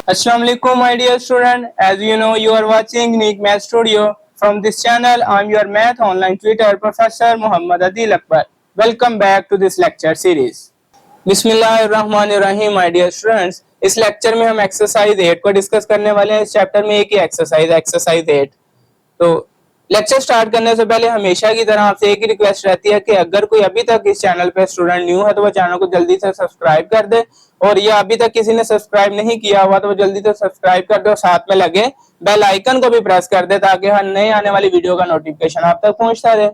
Assalamu alaikum, my dear student. As you know, you are watching Unique Math Studio. From this channel, I am your math online tutor, Professor Muhammad Adil Akbar. Welcome back to this lecture series. बिस्मिल्लाहिर्रहमानिर्रहीम, my dear students. इस lecture में हम exercise 8 को discuss करने वाले हैं। इस chapter में एक ही एक्सरसाइज 8। तो लेक्चर स्टार्ट करने से पहले हमेशा की तरह आपसे एक ही रिक्वेस्ट रहती है कि अगर कोई अभी तक इस चैनल पे स्टूडेंट न्यू है तो वो चैनल को जल्दी से सब्सक्राइब कर दे, और ये अभी तक किसी ने सब्सक्राइब नहीं किया हुआ तो वो जल्दी से सब्सक्राइब कर दे और साथ में लगे बेल आइकन को भी प्रेस कर दे ताकि हर नए आने वाली वीडियो का नोटिफिकेशन आप तक पहुंचता रहे।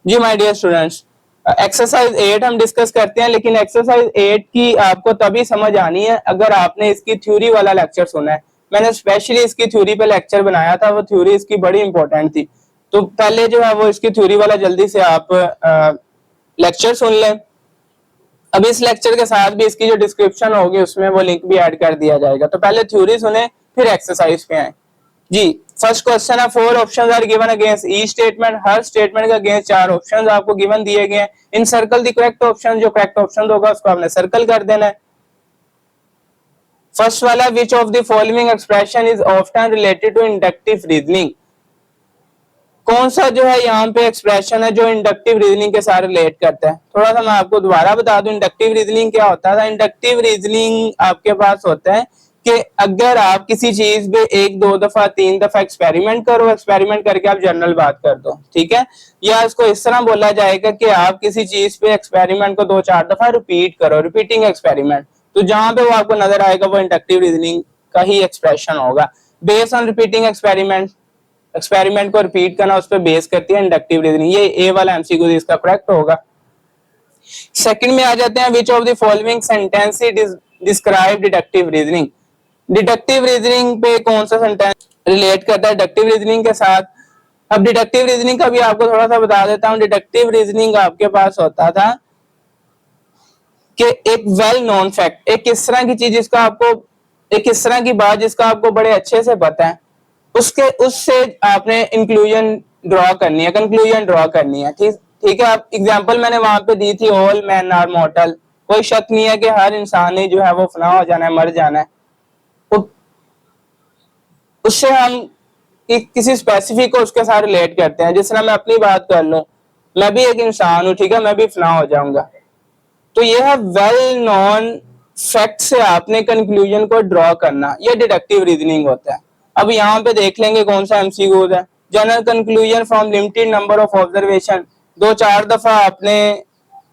जी माय डियर स्टूडेंट्स, एक्सरसाइज 8 हम डिस्कस करते हैं, लेकिन एक्सरसाइज 8 की आपको तभी समझ आनी है अगर आपने इसकी थ्योरी वाला लेक्चर सुना है। मैंने स्पेशली इसकी थ्योरी पे लेक्चर बनाया था, वो थ्योरी इसकी बड़ी इंपॉर्टेंट थी। तो पहले जो है वो इसकी थ्योरी वाला जल्दी से आप लेक्चर सुन लें। अब इस लेक्चर के साथ भी इसकी जो डिस्क्रिप्शन होगी उसमें वो लिंक भी ऐड कर दिया जाएगा। तो पहले थ्योरी सुने फिर एक्सरसाइज पे आए। जी, फर्स्ट क्वेश्चन है, 4 options are given against each statement. हर स्टेटमेंट के अगेंस्ट 4 ऑप्शंस आपको गिवन दिए गए हैं। Encircle the correct option, जो करेक्ट ऑप्शन होगा उसको आपने सर्कल कर देना है। फर्स्ट वाला, which of the following expression is often related to inductive reasoning. कौन सा जो है यहाँ पे एक्सप्रेशन है जो इंडक्टिव रीजनिंग के साथ रिलेट करता है। थोड़ा सा मैं आपको दोबारा बता दूं, इंडक्टिव रीजनिंग क्या होता है। इंडक्टिव रीजनिंग आपके पास होता है कि अगर आप किसी चीज पे 1, 2 दफा 3 दफा एक्सपेरिमेंट करो, एक्सपेरिमेंट करके आप जनरल बात कर दो, ठीक है। या इसको इस तरह बोला जाएगा कि आप किसी चीज पे एक्सपेरिमेंट को 2-4 दफा रिपीट करो, रिपीटिंग एक्सपेरिमेंट। तो जहां पे वो आपको नजर आएगा वो इंडक्टिव रीजनिंग का ही एक्सप्रेशन होगा। Based on repeating experiment, experiment को रिपीट करना उस पर बेस करती है इंडक्टिव रीजनिंग। ये ए वाला एमसीक्यू इसका करेक्ट होगा। सेकंड में आ जाते हैं, विच of the following sentence describe deductive reasoning. Deductive reasoning पे कौन सा सेंटेंस रिलेट करता है डिडक्टिव रीजनिंग के साथ। अब डिडक्टिव रीजनिंग का भी आपको थोड़ा सा बता देता हूं। डिडक्टिव रीजनिंग आपके पास होता था कि एक वेल नोन फैक्ट, एक इस तरह की चीज जिसका आपको, एक इस तरह की बात जिसका आपको बड़े अच्छे से पता है, उसके उससे आपने इंक्लूजन ड्रॉ करनी है, कंक्लूजन ड्रॉ करनी है। ठीक है। आप एग्जांपल मैंने वहां पे दी थी, ऑल मैन आर मॉर्टल। कोई शक नहीं है कि हर इंसान ही जो है वो फना हो जाना है, मर जाना है। तो उससे हम किसी स्पेसिफिक को उसके साथ रिलेट करते हैं। जिस तरह मैं अपनी बात कर लूं, मैं भी एक इंसान हूं, ठीक है, मैं भी फना हो जाऊंगा। तो ये है वेल नोन फैक्ट से आपने कंक्लूजन को ड्रॉ करना, ये डिडक्टिव रीजनिंग होता है। अब यहाँ पे देख लेंगे कौन सा एमसीक्यू है। General conclusion from limited number of observation. 2-4 दफा आपने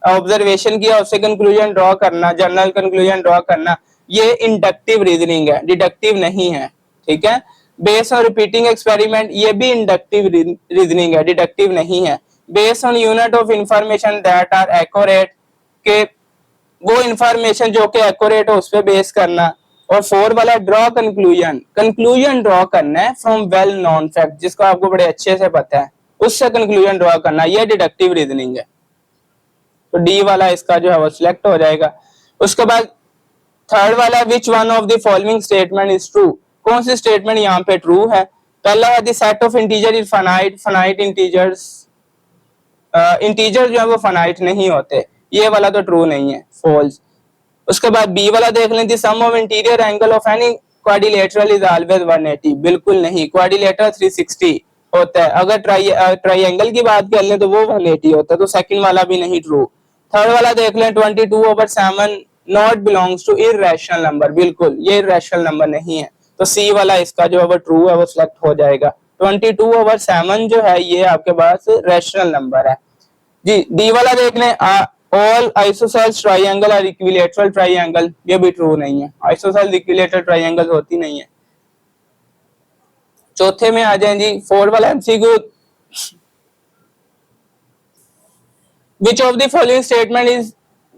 ऑब्जर्वेशन किया, उससे कंक्लूजन ड्रॉ करना, जनरल कंक्लूजन ड्रॉ करना, ये इंडक्टिव रीजनिंग है, डिडक्टिव नहीं है, ठीक है। बेस्ड ऑन रिपीटिंग एक्सपेरिमेंट, ये भी इंडक्टिव रीजनिंग है, डिडक्टिव नहीं है। Based on unit of information that are accurate, के वो इंफॉर्मेशन जो कि एक्यूरेट हो उस पर बेस करना। और 4 वाला, ड्रॉ कंक्लूजन, कंक्लूजन ड्रॉ करना है फ्रॉम वेल नोन फैक्ट, जिसको आपको बड़े अच्छे से पता है, उससे कंक्लूजन ड्रॉ करना, ये डिडक्टिव रीजनिंग है। तो डी वाला इसका जो है वो सिलेक्ट हो जाएगा। उसके बाद थर्ड वाला, which one of the following statement is true. कौन सी स्टेटमेंट यहाँ पे ट्रू है। पहला है, the set of integer is finite. Finite integers, integer जो है वो फाइनाइट नहीं होते, ये वाला तो ट्रू नहीं है, फॉल्स। उसके बाद बी वाला देख लें, the sum of interior angle of any quadrilateral is always 180। बिल्कुल नहीं, क्वाड्रिलेटरल 360 होता है। अगर ट्राइएंगल की बात कर लें तो वो 180 होता है, तो सेकंड वाला भी नहीं ट्रू। थर्ड वाला देख लें, 22/7 not belongs to irrational number. बिल्कुल ये इररेशनल नंबर नहीं है, तो सी वाला इसका जो है वो ट्रू है, वो सिलेक्ट हो जाएगा। 22/7 जो है ये आपके पास रैशनल नंबर है। जी, डी वाला देख लें, ऑल आइसोसेल्स ट्राइएंगल और इक्विलैटरल ट्राइएंगल, ये भी ट्रू नहीं है, आइसोसेल्स इक्विलैटरल ट्राइएंगल होती नहीं है। चौथे में आ जाएं जी, 4 वाला MCQ, which of the following statement is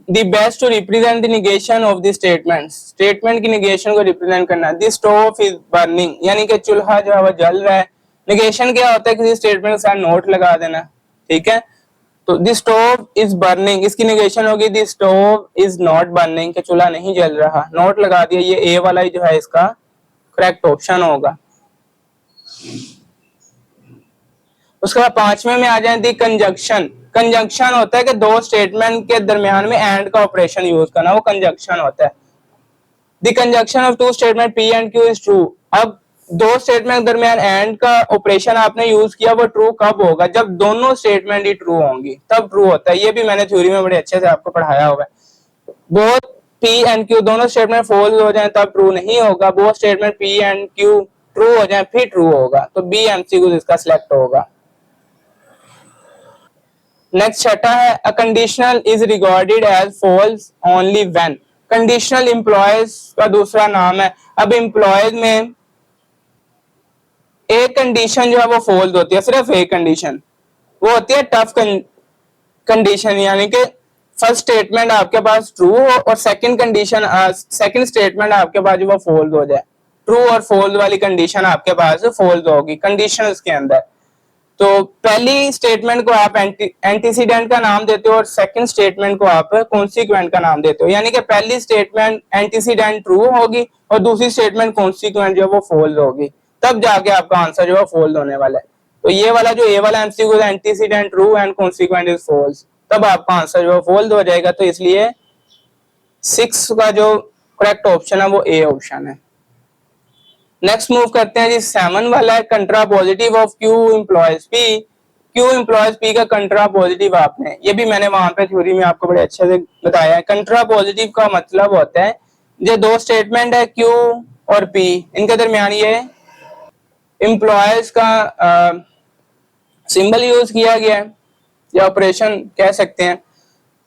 the best to represent the negation of the statement। Statement की negation को रिप्रेजेंट करना। the stove is burning, यानी कि चूल्हा जो है वो जल रहा है। negation क्या होता है, किसी स्टेटमेंट के साथ नोट लगा देना, ठीक है। तो the stove is burning, इसकी negation होगी the stove is not burning, कि चूल्हा नहीं जल रहा, नोट लगा दिया। ये ए वाला ही जो है इसका करेक्ट ऑप्शन होगा। उसके बाद 5वें में आ जाए, दी कंजंक्शन। कंजंक्शन होता है कि दो स्टेटमेंट के दरमियान में एंड का ऑपरेशन यूज करना, वो कंजंक्शन होता है। The conjunction of two statement P and Q is true. अब दो स्टेटमेंट के दरमियान एंड का ऑपरेशन आपने यूज किया, वो ट्रू कब होगा? जब दोनों स्टेटमेंट ही ट्रू होंगी तब ट्रू होता है। ये भी मैंने थ्योरी में बड़े अच्छे से आपको पढ़ाया हुआ है। बोथ पी एंड क्यू दोनों स्टेटमेंट फॉल्स हो जाए तब ट्रू नहीं होगा। Both statement P and Q true हो जाए फिर ट्रू होगा। तो बी एमसीक्यू इसका सिलेक्ट होगा। नेक्स्ट छठा है, a conditional is regarded as false only when. Conditional implies का दूसरा नाम है। अब एम्प्लॉयज में एक कंडीशन जो है वो फॉल्स होती है, सिर्फ एक कंडीशन, वो होती है टफ कंडीशन, यानी कि फर्स्ट स्टेटमेंट आपके पास ट्रू हो और सेकंड कंडीशन सेकंड स्टेटमेंट आपके पास जो वो फॉल्स हो जाए। ट्रू और फॉल्स वाली कंडीशन आपके पास फॉल्स होगी कंडीशंस के अंदर। तो पहली स्टेटमेंट को आप एंटीसीडेंट का नाम देते हो और सेकंड स्टेटमेंट को आप कॉन्सिक्वेंट का नाम देते हो, यानी कि पहली स्टेटमेंट एंटीसीडेंट ट्रू होगी और दूसरी स्टेटमेंट कॉन्सिक्वेंट जो है वो फॉल्स होगी, तब जाके आपका आंसर जो है फॉल्स होने वाला है। तो ये वाला जो ए वाला एमसीक्यू है, antecedent true and consequent is false, तब आपका आंसर जो है फॉल्स हो जाएगा। तो इसलिए 6 का जो करेक्ट ऑप्शन है वो ए ऑप्शन है। नेक्स्ट मूव करते हैं जी, 7 वाला है, contrapositive of Q implies P. Q implies P का कंट्रा पॉजिटिव आपने, ये भी मैंने वहां पे थ्योरी में आपको बड़े अच्छे से बताया है। कंट्रा पॉजिटिव का मतलब होता है जो दो स्टेटमेंट है क्यू और पी, इनके दरमियान ये एम्प्लॉयज का सिंबल यूज किया गया है या ऑपरेशन कह सकते हैं।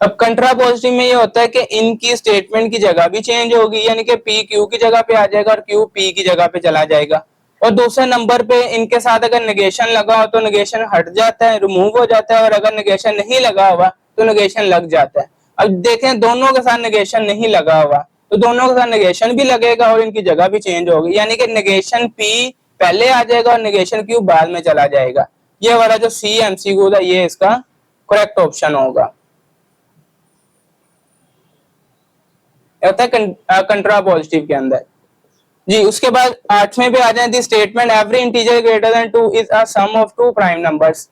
अब कंट्रा पॉजिटिव में ये होता है कि इनकी स्टेटमेंट की जगह भी चेंज होगी, यानी कि पी क्यू की जगह पे आ जाएगा और क्यू पी की जगह पे चला जाएगा। और दूसरे नंबर पे इनके साथ अगर नेगेशन लगा हो तो नेगेशन हट जाता है, रिमूव हो जाता है, और अगर नेगेशन नहीं लगा हुआ तो नेगेशन लग जाता है। अब देखें दोनों के साथ नेगेशन नहीं लगा हुआ तो दोनों के साथ नेगेशन भी लगेगा और इनकी जगह भी चेंज होगी, यानी कि नेगेशन पी पहले आ जाएगा और नेगेशन क्यू बाद में चला जाएगा। ये वाला जो सी एमसीक्यू था ये इसका करेक्ट ऑप्शन होगा। होता है कंट्रा पॉजिटिव के अंदर जी। उसके बाद 8वें पे आ जाए, the statement every integer greater than 2 is a sum of two prime numbers.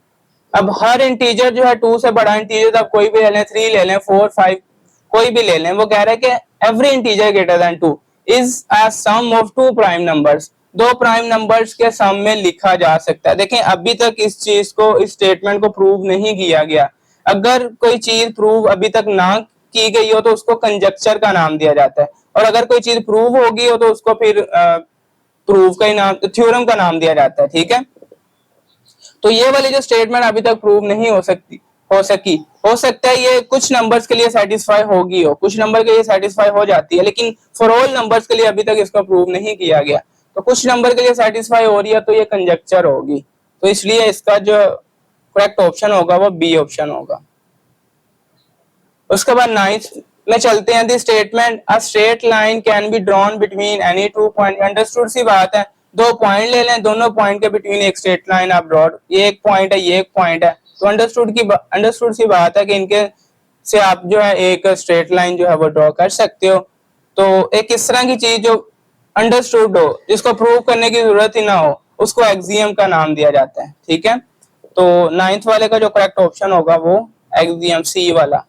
अब हर इंटीजर जो है 2 से बड़ा इंटीजर, आप कोई भी ले लें, 3 ले लें, 4 5 कोई भी ले लें, वो कह रहा है कि every integer greater than 2 is a sum of two prime numbers. दो प्राइम नंबर्स के सम में लिखा जा सकता है। देखें अभी तक इस चीज को, इस स्टेटमेंट को प्रूव नहीं किया गया। अगर कोई चीज प्रूव अभी तक ना की गई हो तो उसको कंजक्चर का नाम दिया जाता है, और अगर कोई चीज प्रूव होगी हो तो उसको फिर प्रूव का ही नाम, थ्योरम का नाम दिया जाता है। ठीक है, तो ये वाली जो स्टेटमेंट अभी तक प्रूव नहीं हो सकता है ये कुछ नंबर्स के लिए सेटिस्फाई होगी हो, कुछ नंबर के लिए सेटिस्फाई हो जाती है, लेकिन फॉर ऑल नंबर्स के लिए अभी तक इसको प्रूव नहीं किया गया। तो कुछ नंबर के लिए सेटिस्फाई हो रही है तो ये कंजक्चर होगी, तो इसलिए इसका जो करेक्ट ऑप्शन होगा वो बी ऑप्शन होगा। उसके बाद 9th में चलते हैं, the statement a straight line can be drawn between any two point. Understood सी बात है, दो पॉइंट ले लें, दोनों पॉइंट के बिटवीन एक स्ट्रेट लाइन आप ड्रॉ, ये एक पॉइंट है ये एक पॉइंट है, तो अंडरस्टूड सी बात है कि इनके से आप जो है एक स्ट्रेट लाइन जो है वो ड्रॉ कर सकते हो। तो एक इस तरह की चीज जो अंडरस्टूड हो, जिसको प्रूव करने की जरूरत ही ना हो, उसको एक्सियम का नाम दिया जाता है। ठीक है, तो 9th वाले का जो करेक्ट ऑप्शन होगा वो एक्सियम सी वाला।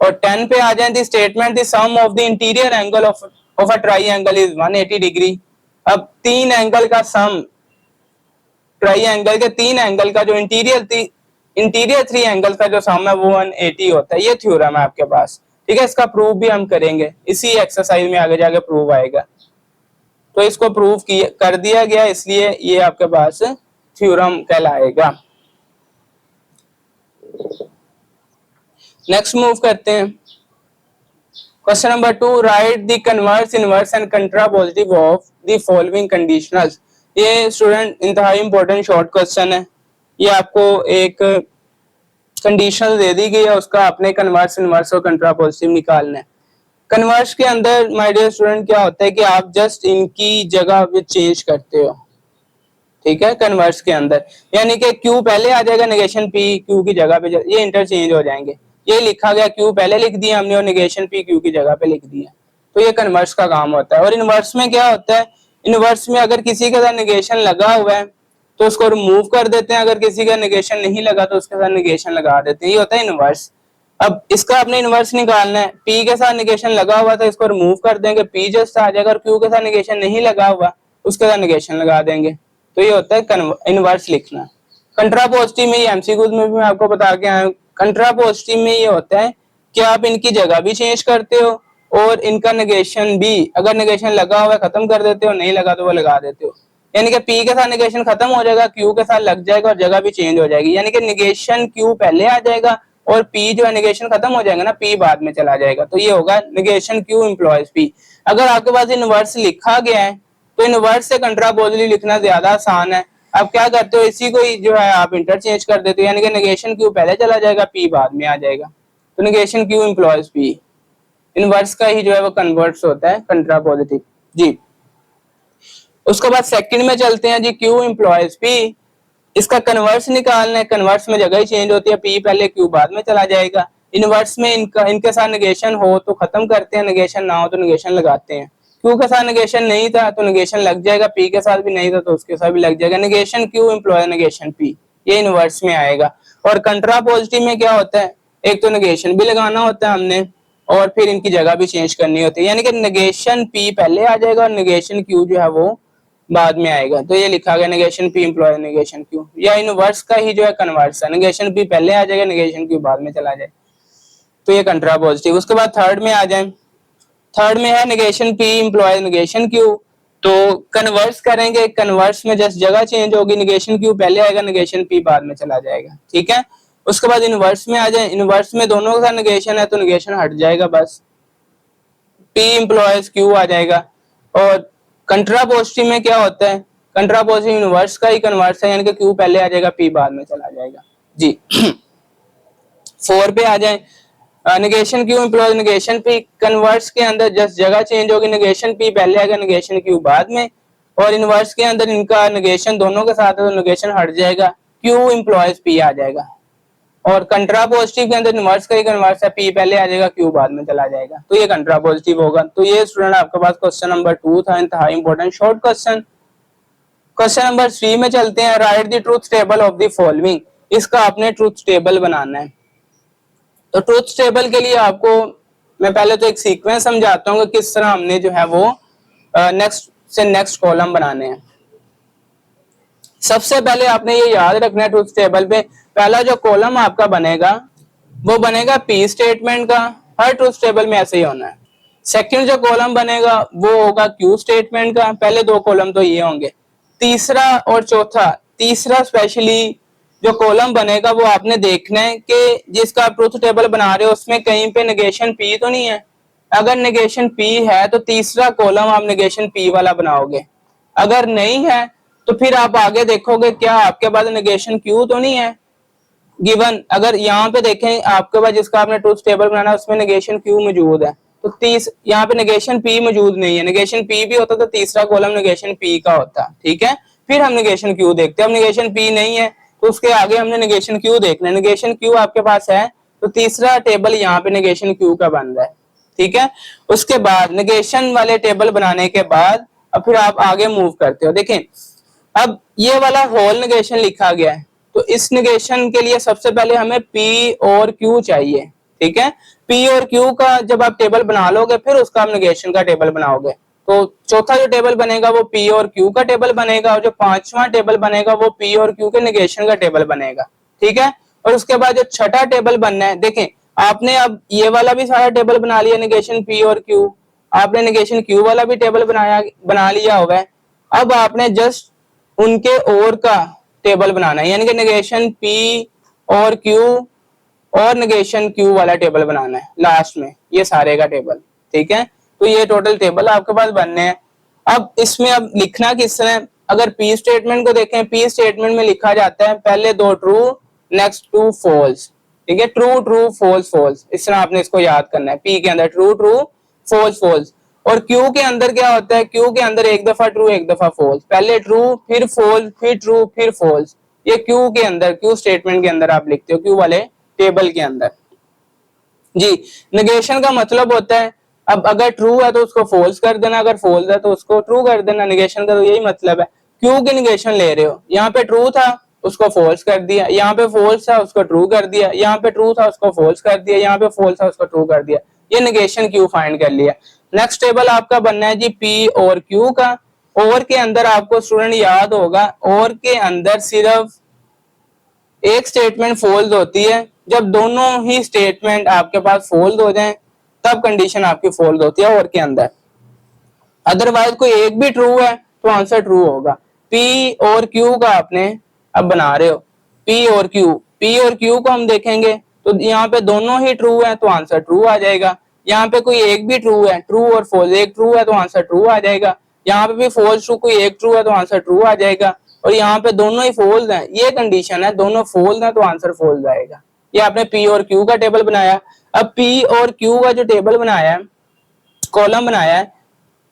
और 10 पे आ जाए, the statement the sum of the interior angle of a triangle is 180 degree. अब तीन एंगल का सम, ट्राइंगल के तीन एंगल का जो इंटीरियर 3 एंगल का जो सम है वो 180 होता है। ये थ्योरम है आपके पास। ठीक है, इसका प्रूफ भी हम करेंगे, इसी एक्सरसाइज में आगे जाके प्रूफ आएगा। तो इसको प्रूफ कर दिया गया, इसलिए ये आपके पास थ्योरम कहलाएगा। नेक्स्ट मूव करते हैं, question number 2, right the converse, inverse and कंट्रा positive of the following conditionals. ये स्टूडेंट इंतहाई इंपॉर्टेंट शॉर्ट क्वेश्चन है। ये आपको एक कंडीशनल दे दी गई है, उसका आपने कन्वर्स, इनवर्स और कंट्रा पॉजिटिव निकालना है। कन्वर्स के अंदर माय डियर स्टूडेंट क्या होता है कि आप जस्ट इनकी जगह पे चेंज करते हो। ठीक है, कन्वर्स के अंदर यानी कि क्यू पहले आ जाएगा, नेगेशन पी क्यू की जगह पे, ये इंटरचेंज हो जाएंगे। ये लिखा गया क्यू पहले लिख दिया हमने और नेगेशन पी क्यू की जगह पे लिख दिया, तो ये कन्वर्स का काम होता है। और इनवर्स में क्या होता है, इनवर्स में अगर किसी के साथ नेगेशन लगा हुआ है तो उसको रिमूव कर देते हैं, अगर किसी का नेगेशन नहीं लगा तो उसके साथ नेगेशन लगा देते हैं, ये होता है इनवर्स। अब इसका अपने इनवर्स निकालना है, P के साथ नेगेशन लगा हुआ था इसको रिमूव कर देंगे, P जस्ट आ जाएगा, और Q के साथ नेगेशन नहीं लगा हुआ उसके साथ नेगेशन लगा देंगे। तो ये होता है इनवर्स लिखना। कंट्रापोजिटिव में, ये एमसीक्यूज में भी मैं आपको बता के आया हूँ, कंट्रापोजिटिव में ये होता है कि आप इनकी जगह भी चेंज करते हो और इनका नेगेशन भी, अगर नेगेशन लगा हुआ है खत्म कर देते हो, नहीं लगा तो वो लगा देते हो। यानी कि P के साथ नेगेशन खत्म हो जाएगा, Q के साथ लग जाएगा और जगह भी चेंज हो जाएगी, यानी कि नेगेशन Q पहले आ जाएगा और P जो है नेगेशन खत्म हो जाएगा ना, P बाद में चला जाएगा। तो ये होगा नेगेशन Q इम्प्लॉयज P। अगर आपके पास इनवर्स लिखा गया है तो इनवर्स से कंट्रापोजिटिव लिखना ज्यादा आसान है। आप क्या करते हो, इसी को ही जो है आप इंटरचेंज कर देते हो, यानी कि नेगेशन Q पहले चला जाएगा, P बाद में आ जाएगा। तो negation Q employees P, inverse का ही जो है वो कन्वर्ट्स होता है कंट्रापोजिटिव जी। उसके बाद सेकंड में चलते हैं जी, Q इम्प्लॉयज P। इसका कन्वर्स निकालना है, कन्वर्स में जगह ही चेंज होती है, P पहले Q बाद में चला जाएगा। इनवर्स में इनके साथ नेगेशन हो तो खत्म करते हैं, नेगेशन ना हो तो नेगेशन लगाते हैं। Q के साथ नेगेशन नहीं था तो नेगेशन लग जाएगा, P के साथ भी नहीं था तो उसके साथ भी लग जाएगा। Negation Q imply negation P, ये इनवर्स में आएगा। और कंट्रापोजिटिव में क्या होता है, एक तो नेगेशन भी लगाना होता है हमने और फिर इनकी जगह भी चेंज करनी होती है, यानी कि नेगेशन P पहले आ जाएगा और नेगेशन Q जो है वो बाद में आएगा। तो ये लिखा गया negation P imply negation Q, या इनवर्स का ही जो है कन्वर्स है, नेगेशन P पहले आ जाएगा, नेगेशन Q बाद में चला जाए। तो ये कंट्रापोजिटिव। उसके बाद थर्ड में आ जाए, थर्ड में है negation P imply negation Q। तो कन्वर्स करेंगे, कन्वर्स में जस्ट जगह चेंज होगी, नेगेशन Q पहले आएगा, नेगेशन P बाद में चला जाएगा, ठीक है। उसके बाद इनवर्स में आ जाए, इनवर्स में दोनों के साथ नेगेशन है तो नेगेशन हट जाएगा, बस P इम्प्लॉयज Q आ जाएगा। और कंट्रापोजिटिव में क्या होता है, कंट्रापोजिटिव इनवर्स का ही कन्वर्स है, यानी कि Q पहले आ जाएगा, P बाद में चला जाएगा जी। 4 पे आ जाए, negation Q employees negation P। Converse के अंदर जस्ट जगह चेंज होगी, नेगेशन P पहले आएगा, नेगेशन Q बाद में। और इनवर्स के अंदर इनका नेगेशन दोनों के साथ है तो नेगेशन हट जाएगा, Q इम्प्लॉयज P आ जाएगा। और कंट्रापोजिटिव के अंदर इनवर्स का ही कन्वर्स है, P पहले आ जाएगा, Q बाद में चला जाएगा। तो ये कंट्रापोजिटिव होगा। तो ये स्टूडेंट आपके पास क्वेश्चन नंबर 2 था, इंतहाई important short question. Question number 3 में चलते हैं, right the truth table of the following. इसका आपने ट्रूथ टेबल बनाना है। तो ट्रूथ टेबल के लिए आपको मैं पहले तो एक सीक्वेंस समझाता हूँ कि किस तरह हमने जो है वो नेक्स्ट से नेक्स्ट कॉलम बनाने हैं। सबसे पहले आपने ये याद रखना है, ट्रूथ टेबल पे पहला जो कॉलम आपका बनेगा वो बनेगा P स्टेटमेंट का, हर ट्रूथ टेबल में ऐसे ही होना है। सेकंड जो कॉलम बनेगा वो होगा Q स्टेटमेंट का, पहले दो कॉलम तो ये होंगे। तीसरा और चौथा, तीसरा स्पेशली जो कॉलम बनेगा वो आपने देखना है कि जिसका आप ट्रूथ टेबल बना रहे हो उसमें कहीं पे नेगेशन P तो नहीं है। अगर नेगेशन P है तो तीसरा कॉलम आप नेगेशन P वाला बनाओगे, अगर नहीं है तो फिर आप आगे देखोगे क्या आपके पास नेगेशन Q तो नहीं है गिवन। अगर यहाँ पे देखें आपके पास जिसका आपने ट्रूथ टेबल बनाना है उसमें नेगेशन Q मौजूद है तो यहाँ पे नेगेशन P मौजूद नहीं है। नेगेशन P भी होता तो तीसरा कॉलम नेगेशन P का होता, ठीक है। फिर हम नेगेशन Q देखते हैं, अब नेगेशन P नहीं है तो उसके आगे हमने नेगेशन Q देखना है। नेगेशन Q आपके पास है तो तीसरा टेबल यहाँ पे नेगेशन Q का बन रहा है, ठीक है। उसके बाद नेगेशन वाले टेबल बनाने के बाद अब फिर आप आगे मूव करते हो। देखें अब ये वाला होल नेगेशन लिखा गया है तो इस नेगेशन के लिए सबसे पहले हमें P और Q चाहिए, ठीक है। P और Q का जब आप टेबल बना लोगे फिर उसका आप नेगेशन का टेबल बनाओगे। तो चौथा जो टेबल बनेगा वो P और Q का टेबल बनेगा और जो पांचवा टेबल बनेगा वो P और Q के नेगेशन का टेबल बनेगा, ठीक है। और उसके बाद जो छठा टेबल बनना है, देखें आपने अब ये वाला भी सारा टेबल बना लिया नेगेशन P और Q, आपने नेगेशन Q वाला भी टेबल बना लिया होगा। अब आपने जस्ट उनके और का टेबल बनाना है, यानी कि नेगेशन P और Q और नेगेशन Q वाला टेबल बनाना है लास्ट में, ये सारे का टेबल, ठीक है। तो ये टोटल टेबल आपके पास बनने हैं। अब इसमें अब लिखना किस तरह, अगर P स्टेटमेंट को देखें, P स्टेटमेंट में लिखा जाता है पहले दो ट्रू नेक्स्ट टू फॉल्स, ठीक है। ट्रू ट्रू फॉल्स फॉल्स, इस तरह आपने इसको याद करना है। P के अंदर ट्रू ट्रू फॉल्स फॉल्स और Q के अंदर क्या होता है, Q के अंदर एक दफा ट्रू एक दफा फॉल्स, पहले ट्रू फिर फॉल्स फिर ट्रू फिर फॉल्स। ये Q के अंदर, Q स्टेटमेंट के अंदर आप लिखते हो, Q वाले टेबल के अंदर जी। नेगेशन का मतलब होता है अब अगर ट्रू है तो उसको फॉल्स कर देना, अगर फॉल्स है तो उसको ट्रू कर देना। नेगेशन का तो यही मतलब है। Q के नेगेशन ले रहे हो, यहाँ पे ट्रू था उसको फॉल्स कर दिया, यहाँ पे फॉल्स था उसको ट्रू कर दिया, यहाँ पे ट्रू था उसको फॉल्स कर दिया, यहाँ पे फॉल्स था उसको ट्रू कर दिया। ये नेगेशन क्यू फाइंड कर लिया। नेक्स्ट टेबल आपका बनना है जी पी और क्यू का। और के अंदर आपको स्टूडेंट याद होगा, और के अंदर सिर्फ एक स्टेटमेंट फॉल्स होती है, जब दोनों ही स्टेटमेंट आपके पास फॉल्स हो जाएं तब कंडीशन आपकी फॉल्स होती है और के अंदर। अदरवाइज कोई एक भी ट्रू है तो आंसर ट्रू होगा। पी और क्यू का आपने अब बना रहे हो, पी और क्यू को हम देखेंगे तो यहाँ पे दोनों ही ट्रू है तो आंसर ट्रू आ जाएगा। यहाँ पे कोई एक भी ट्रू है, ट्रू और फॉल्स एक ट्रू है तो आंसर ट्रू आ जाएगा। यहाँ पे भी फॉल्स ट्रू कोई एक ट्रू है तो आंसर ट्रू आ जाएगा। और यहाँ पे दोनों ही फॉल्स हैं, ये कंडीशन है, दोनों फॉल्स हैं तो आंसर फॉल्स आएगा। ये आपने पी और क्यू का टेबल बनाया। अब पी और क्यू का जो टेबल बनाया है, कॉलम बनाया है,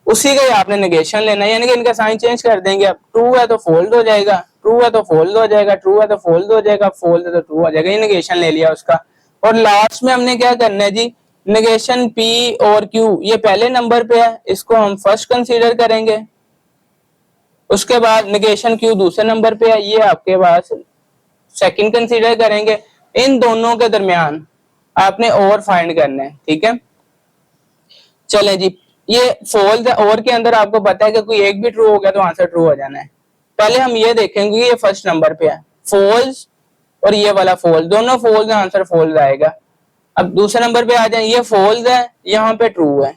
उसी का ही आपने नेगेशन लेना है, यानी कि इनका साइन चेंज कर देंगे। अब ट्रू है तो फोल्ड हो जाएगा, ट्रू है तो फोल्ड हो जाएगा, ट्रू है तो फोल्ड हो जाएगा, फोल्ड है तो ट्रू हो जाएगा। ये नेगेशन ले लिया उसका। और लास्ट में हमने क्या करना है जी, नेगेशन पी और क्यू ये पहले नंबर पे है, इसको हम फर्स्ट कंसीडर करेंगे। उसके बाद नेगेशन क्यू दूसरे नंबर पे है, ये आपके पास सेकंड कंसीडर करेंगे। इन दोनों के दरमियान आपने और फाइंड करना है, ठीक है। चले जी, ये फॉल्स है, और के अंदर आपको पता है कि कोई एक भी ट्रू हो गया तो आंसर ट्रू हो जाना है। पहले हम ये देखेंगे ये फर्स्ट नंबर पे है फॉल्स, और ये वाला फॉल्स, दोनों फॉल्स है, आंसर फॉल्स आएगा। अब दूसरे नंबर पे आ जाए, ये फॉल्स है, यहाँ पे ट्रू है,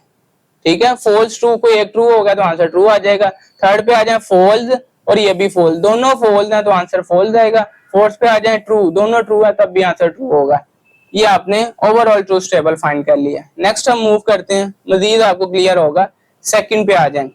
ठीक है। फॉल्स ट्रू, कोई एक ट्रू होगा तो आंसर ट्रू आ जाएगा। थर्ड पे आ जाए फॉल्स, और ये भी फॉल्स, दोनों फॉल्स है तो आंसर फॉल्स आएगा। फोर्थ पे आ जाए ट्रू, दोनों ट्रू है तब भी आंसर ट्रू होगा। ये आपने ओवरऑल ट्रूथ टेबल फाइंड कर लिया। नेक्स्ट हम मूव करते हैं, मजीद आपको क्लियर होगा। सेकंड पे आ जाए,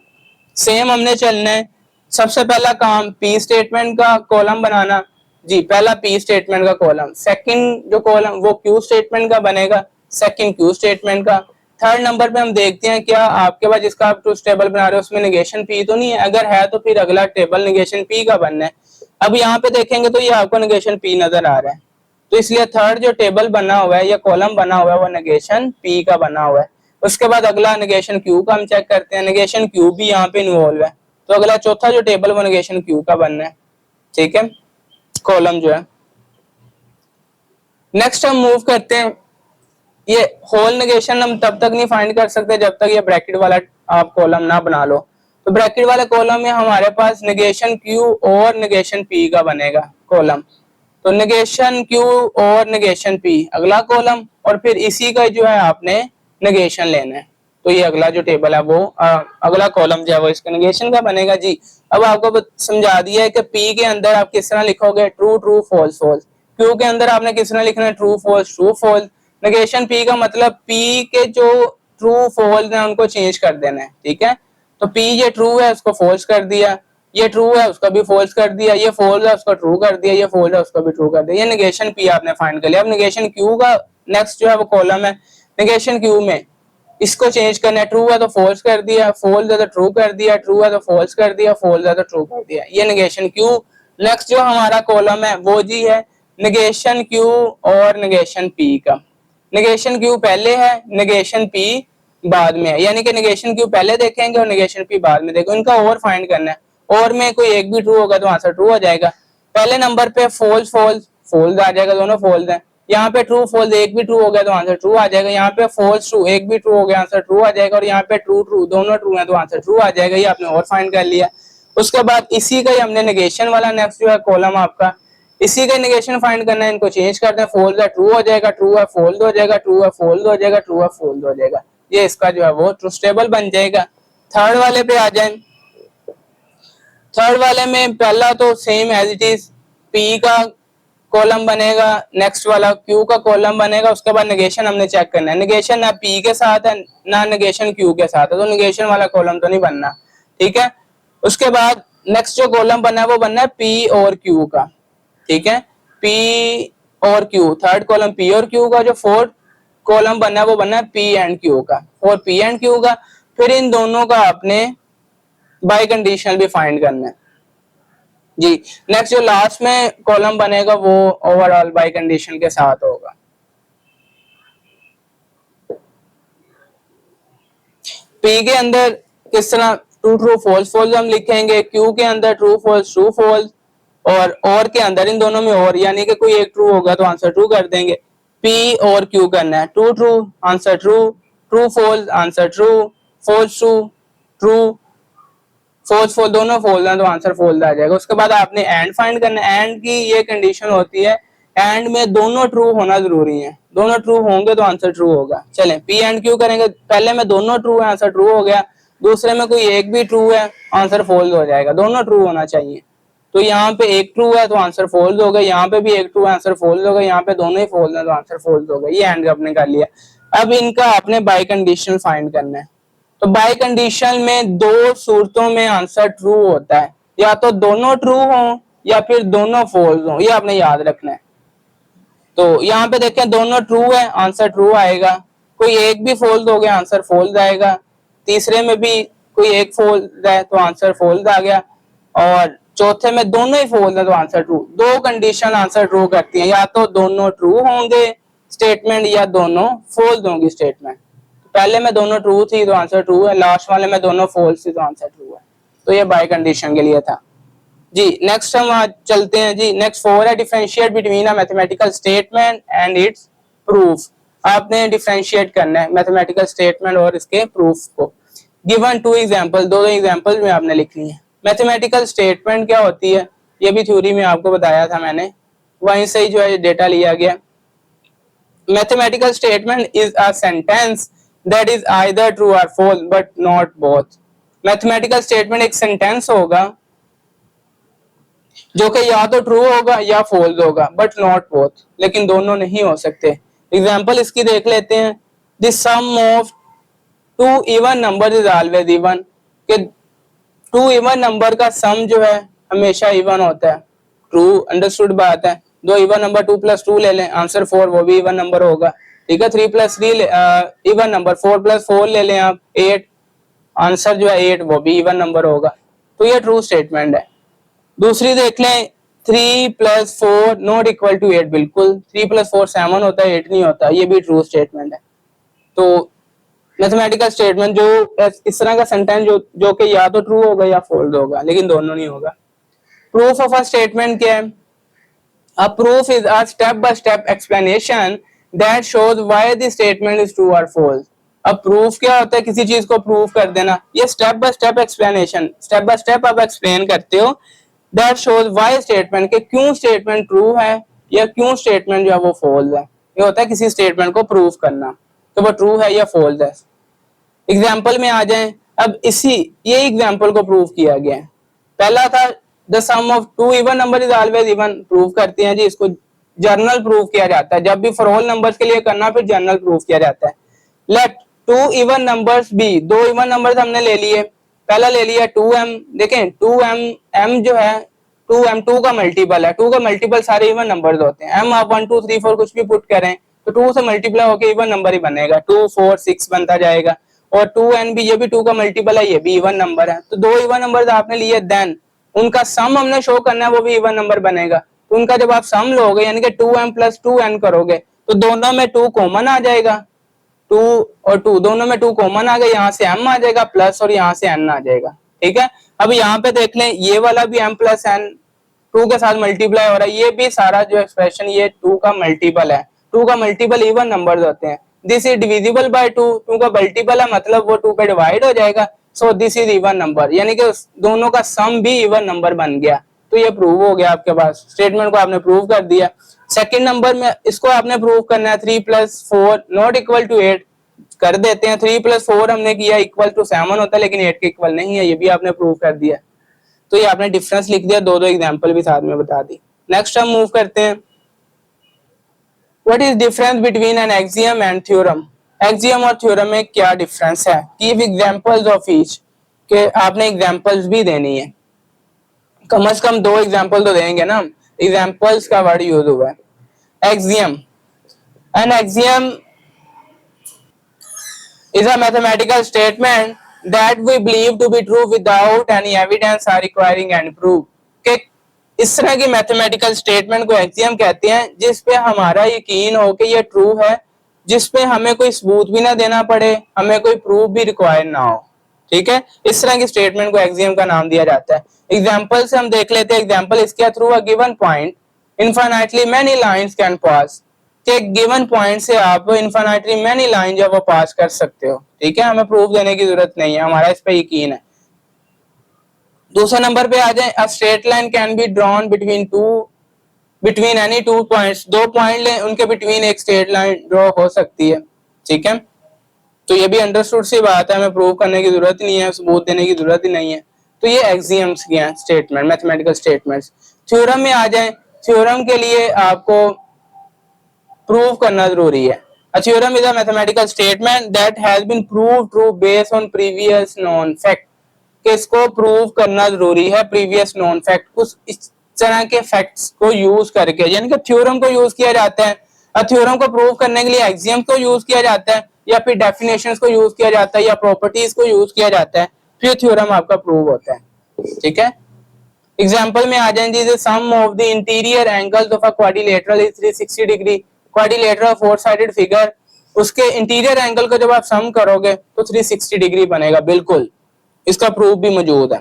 सेम हमने चलना है। सबसे पहला काम पी स्टेटमेंट का कॉलम बनाना जी, पहला पी स्टेटमेंट का कॉलम। सेकंड जो कॉलम वो क्यू स्टेटमेंट का बनेगा, सेकंड क्यू स्टेटमेंट का। थर्ड नंबर पे हम देखते हैं क्या आपके पास जिसका आप ट्रूथ टेबल बना रहे हो उसमें नेगेशन पी तो नहीं है, अगर है तो फिर अगला टेबल नेगेशन पी का बनना है। अब यहाँ पे देखेंगे तो ये आपको नेगेशन पी नजर आ रहा है, तो इसलिए थर्ड जो टेबल बना हुआ है या कॉलम बना हुआ है वो नेगेशन पी का बना हुआ है। उसके बाद अगला नेगेशन क्यू का हम चेक करते हैं, नेगेशन क्यू भी यहाँ पे इन्वॉल्व है, तो अगला चौथा जो टेबल वो नेगेशन क्यू का बनना है, ठीक है, कॉलम जो है। नेक्स्ट हम मूव करते हैं, ये होल नेगेशन हम तब तक नहीं फाइंड कर सकते जब तक ये ब्रैकेट वाला आप कॉलम ना बना लो। तो ब्रैकेट वाले कॉलम में हमारे पास नेगेशन क्यू और नेगेशन पी का बनेगा कॉलम। तो नेगेशन क्यू और नेगेशन पी अगला कॉलम, और फिर इसी का जो है आपने नेगेशन लेना है। तो ये अगला जो टेबल है वो अगला कॉलम जो है वो इसका नेगेशन का बनेगा जी। अब आपको समझा दिया है कि पी के अंदर आप किस तरह लिखोगे, true true false false. Q के अंदर आपने किस तरह लिखना है, true false true false. Negation P का मतलब पी के जो ट्रू फॉल्स हैं उनको चेंज कर देना है, ठीक है। तो पी ये ट्रू है उसको फॉल्स कर दिया, ये ट्रू है उसका भी फॉल्स कर दिया, ये फॉल्स है उसका ट्रू कर दिया, ये फॉल्स है उसका भी ट्रू कर दिया। ये नेगेशन पी आपने फाइंड कर लिया। अब नेगेशन क्यू का नेक्स्ट जो है वो कॉलम है, नेगेशन क्यू में इसको चेंज करना है, ट्रू है तो फॉल्स कर दिया, फॉल्स है तो ट्रू कर दिया, ट्रू है तो फॉल्स कर दिया, फॉल्स है तो ट्रू कर दिया। ये नेगेशन क्यू। नेक्स्ट जो हमारा कॉलम है वो जी है नेगेशन क्यू और नेगेशन पी का। नेगेशन क्यू पहले है, नेगेशन पी बाद में है, यानी कि नेगेशन क्यू पहले देखेंगे और नेगेशन पी बाद में देखेंगे। इनका और फाइंड करना है, और में कोई एक भी ट्रू होगा तो आंसर ट्रू हो जाएगा। पहले नंबर पे फॉल्स फॉल्स फॉल्स आ जाएगा, दोनों फॉल्स हैं। यहाँ पे ट्रू फॉल्स एक भी ट्रू हो गया तो आंसर ट्रू आ जाएगा। यहाँ पे फॉल्स ट्रू एक भी ट्रू हो गया आंसर ट्रू आ जाएगा, और यहाँ पे ट्रू ट्रू दोनों ट्रू है तो आंसर ट्रू आ जाएगा। ये आपने और फाइंड कर लिया। उसके बाद इसी का ही हमने नेगेशन वाला नेक्स्ट जो है कॉलम आपका, इसी का नेगेशन फाइंड करना है। इनको चेंज करते हैं, फॉल्स है ट्रू हो जाएगा, ट्रू है फॉल्स हो जाएगा, ट्रू है फॉल्स हो जाएगा, ट्रू है फॉल्स हो जाएगा। ये इसका जो है वो ट्रूथ टेबल बन जाएगा। थर्ड वाले पे आ जाए, थर्ड वाले में पहला तो same as it is P का कॉलम बनेगा, नेक्स्ट वाला क्यू का कॉलम बनेगा। उसके बाद नेगेशन हमने चेक करना है, नेगेशन ना पी के साथ है ना नेगेशन क्यू के साथ है, तो नेगेशन वाला कॉलम तो नहीं बनना, ठीक है। उसके बाद नेक्स्ट जो कॉलम बनना है वो बनना है पी और क्यू का, ठीक है, पी और क्यू। थर्ड कॉलम पी और क्यू का। जो फोर्थ कॉलम बनना है वो बनना है पी एंड क्यू का, और पी एंड क्यू का। फिर इन दोनों का आपने बाई कंडीशनल भी फाइंड करना है जी। नेक्स्ट जो लास्ट में कॉलम बनेगा वो ओवरऑल बाई कंडीशन के साथ होगा। पी के अंदर किस तरह ट्रू ट्रू फॉल्स फॉल्स हम लिखेंगे, क्यू के अंदर ट्रू फॉल्स ट्रू फॉल्स, और के अंदर इन दोनों में और, यानी कि कोई एक ट्रू होगा तो आंसर ट्रू कर देंगे। पी और क्यू करना है, true true answer true, true false answer true, false true true, false false दोनों फॉल्स हैं तो आंसर फॉल्स आ जाएगा। उसके बाद आपने एंड फाइंड करना है। एंड की ये कंडीशन होती है, एंड में दोनों ट्रू होना जरूरी है, दोनों ट्रू होंगे तो आंसर ट्रू होगा। चलें पी एंड क्यू करेंगे, पहले में दोनों ट्रू है आंसर ट्रू हो गया, दूसरे में कोई एक भी ट्रू है आंसर फॉल्स हो जाएगा, दोनों ट्रू होना चाहिए। तो यहाँ पे एक ट्रू है तो आंसर फॉल्स होगा, यहाँ पे भी एक ट्रू है आंसर फॉल्स होगा, यहाँ पे दोनों ही फॉल्स है तो आंसर फॉल्स होगा। ये एंड आपने कर लिया। अब इनका आपने बाय कंडीशन फाइंड करना है। तो बाय कंडीशन में दो सूरतों में आंसर ट्रू होता है, या तो दोनों ट्रू हो या फिर दोनों फॉल्स हो, ये आपने याद रखना है। तो यहाँ पे देखें दोनों ट्रू है आंसर ट्रू आएगा, कोई एक भी फॉल्स हो गया आंसर फॉल्स आएगा, तीसरे में भी कोई एक फॉल्स है तो आंसर फॉल्स आ गया, और चौथे में दोनों ही फॉल्स है तो आंसर ट्रू। दो कंडीशन आंसर ट्रू करती हैं, या तो दोनों ट्रू होंगे स्टेटमेंट या दोनों फॉल्स होंगी स्टेटमेंट। पहले में दोनों ट्रू थी तो आंसर ट्रू है, लास्ट वाले में दोनों फॉल्स थी तो आंसर ट्रू है। तो ये बाय कंडीशन के लिए था जी। नेक्स्ट हम आज चलते हैं जी। नेक्स्ट 4 है differentiate between a mathematical statement and it's proof. आपने डिफरेंशिएट करना है मैथमेटिकल स्टेटमेंट और इसके प्रूफ को। गिवन 2 एग्जांपल, दो एग्जांपल में आपने लिखनी है। मैथमेटिकल स्टेटमेंट क्या होती है ये भी थ्योरी में आपको बताया था मैंने, वहीं से ही जो है डेटा लिया गया। Mathematical statement is a sentence that is either true or false but not both. Mathematical statement एक सेंटेंस होगा जो कि या तो ट्रू होगा या फॉल्स होगा बट नॉट बोथ, लेकिन दोनों नहीं हो सकते। एग्जांपल इसकी देख लेते हैं। The sum of two even number is always even, कि टू इवन नंबर का सम जो है हमेशा इवन होता है। ट्रू अंडरस्टूड बात है। दो इवन नंबर 2 + 2 ले लें आंसर 4, वो भी इवन नंबर होगा। ठीक है 3 + 3 इवन नंबर, 4 + 4 ले लें आप 8, आंसर जो है 8 वो भी इवन नंबर होगा। तो ये ट्रू स्टेटमेंट है। दूसरी देख लें 3 + 4 नॉट इक्वल टू 8, बिल्कुल 3 + 4 7 होता है 8 नहीं होता, ये भी ट्रू स्टेटमेंट है। तो मैथमेटिकल स्टेटमेंट जो इस तरह का सेंटेंस जो कि या तो ट्रू होगा या फॉल्स होगा, लेकिन दोनों नहीं होगा। प्रूफ ऑफ अ स्टेटमेंट क्या है? A proof is a step-by-step explanation that shows why the statement is true or false. अब प्रूफ क्या होता है? किसी चीज को प्रूफ कर देना। ये step by step explanation, step by step आप एक्सप्लेन करते हो। दैट शोज व्हाई स्टेटमेंट, के क्यों स्टेटमेंट ट्रू है या क्यों स्टेटमेंट जो है वो फॉल्स है। ये होता है किसी स्टेटमेंट को प्रूफ करना, तो वो ट्रू है या फॉल्स है। एग्जाम्पल में आ जाएं। अब ये एग्जाम्पल को प्रूफ किया गया है। पहला था the sum of two even number is always even, proof करते हैं जी, इसको जर्नल प्रूफ किया जाता है। जब भी फॉर ऑल नंबर्स के लिए करना फिर जर्नल प्रूफ किया जाता है। Let two even numbers be, दो इवन नंबर्स हमने ले लिए। पहला ले लिया 2m, देखें 2m, m जो है 2m 2 का मल्टीपल है। 2 का मल्टीपल सारे इवन नंबर्स होते हैं। m आप 1 2 3 4 कुछ भी पुट करें तो 2 से मल्टीप्लाई होकर इवन नंबर ही बनेगा। 2 4 6 बनता जाएगा। और 2n भी, ये भी 2 का मल्टीपल है, ये भी इवन नंबर है। तो दो इवन नंबर्स आपने लिए, देन उनका सम हमने शो करना है, वो भी इवन नंबर बनेगा। तो उनका जब आप सम लोगे यानी कि 2m + 2n करोगे तो दोनों में 2 कॉमन आ जाएगा। 2 और 2 दोनों में 2 कॉमन आ गए, यहाँ से m आ जाएगा प्लस और यहाँ से n आ जाएगा। ठीक है, अब यहाँ पे देख लें ये वाला भी m + n 2 के साथ मल्टीप्लाई हो रहा है। ये भी सारा जो एक्सप्रेशन ये 2 का मल्टीपल है। 2 का मल्टीपल इवन नंबर्स होते हैं। दिस इज डिविजिबल बाय 2, 2 का मल्टीपल है मतलब वो 2 पे डिवाइड हो जाएगा। So this is even number, यानी कि दोनों का सम भी इवन नंबर बन गया। तो ये प्रूव हो गया आपके पास, स्टेटमेंट को आपने प्रूव कर दिया। सेकंड नंबर में इसको आपने प्रूव करना है 3 + 4 नॉट इक्वल टू 8, कर देते हैं। 3 + 4 हमने किया इक्वल टू 7 होता है, लेकिन 8 के इक्वल नहीं है, ये भी आपने प्रूव कर दिया। तो ये आपने डिफरेंस लिख दिया, दो एग्जाम्पल भी साथ में बता दी। नेक्स्ट हम मूव करते हैं। What is difference between an axiom and theorem? Axiom और थ्योरम में क्या डिफरेंस है? गिव एग्जांपल्स ऑफ ईच, के आपने एग्जांपल्स भी देनी है, कम से कम 2 एग्जांपल तो देंगे ना। एग्जांपल्स का वर्ड यूज हुआ है। Axiom, an axiom is a mathematical statement that we believe to be true without any evidence or requiring any proof। कि इस तरह की मैथमेटिकल स्टेटमेंट को एक्सियम कहते हैं जिस पे हमारा यकीन हो कि ये ट्रू है, जिस पे हमें कोई सबूत भी ना देना पड़े, हमें कोई प्रूफ भी रिक्वायर ना हो। ठीक है, इस तरह की स्टेटमेंट को एक्सियम का नाम दिया जाता है। एग्जांपल से हम देख लेते हैं। एग्जांपल इसके through a given point infinitely many lines can pass, कि गिवन पॉइंट से आप इनफाइनाइटली मेनी लाइन जो वो पास कर सकते हो। ठीक है, हमें प्रूफ देने की जरूरत नहीं है, हमारा इस पे यकीन है। दूसरे नंबर पे आ जाए, अ straight line can be drawn between any two points, दो पॉइंट ले उनके बिटवीन एक स्ट्रेट लाइन ड्रॉ हो सकती है। ठीक है, तो ये भी अंडरस्टूड सी बात है, हमें प्रूव करने की जरूरत ही नहीं है, सबूत देने की जरूरत ही नहीं है। तो ये एक्सियम्स की हैं स्टेटमेंट, मैथमेटिकल स्टेटमेंट्स। थ्योरम में आ जाए, थ्योरम के लिए आपको प्रूव करना जरूरी है। A theorem is a mathematical statement that has been proved true based on previous known fact, कि इसको प्रूव करना जरूरी है प्रीवियस नॉन फैक्ट, कुछ इस तरह के फैक्ट्स को यूज करके, यानी कि थ्योरम को यूज किया जाता है। थ्योरम को प्रूव करने के लिए एक्सियम को यूज किया जाता है, या फिर डेफिनेशंस को यूज किया जाता है, या प्रॉपर्टीज को यूज किया जाता है, फिर थ्योरम आपका प्रूव होता है। ठीक है, एग्जांपल में आ जाएंगे, sum of the interior angles of a quadrilateral is 360 degree. Quadrilateral four sided figure, उसके इंटीरियर एंगल को जब आप सम करोगे तो 360 डिग्री बनेगा, बिल्कुल इसका प्रूफ भी मौजूद है।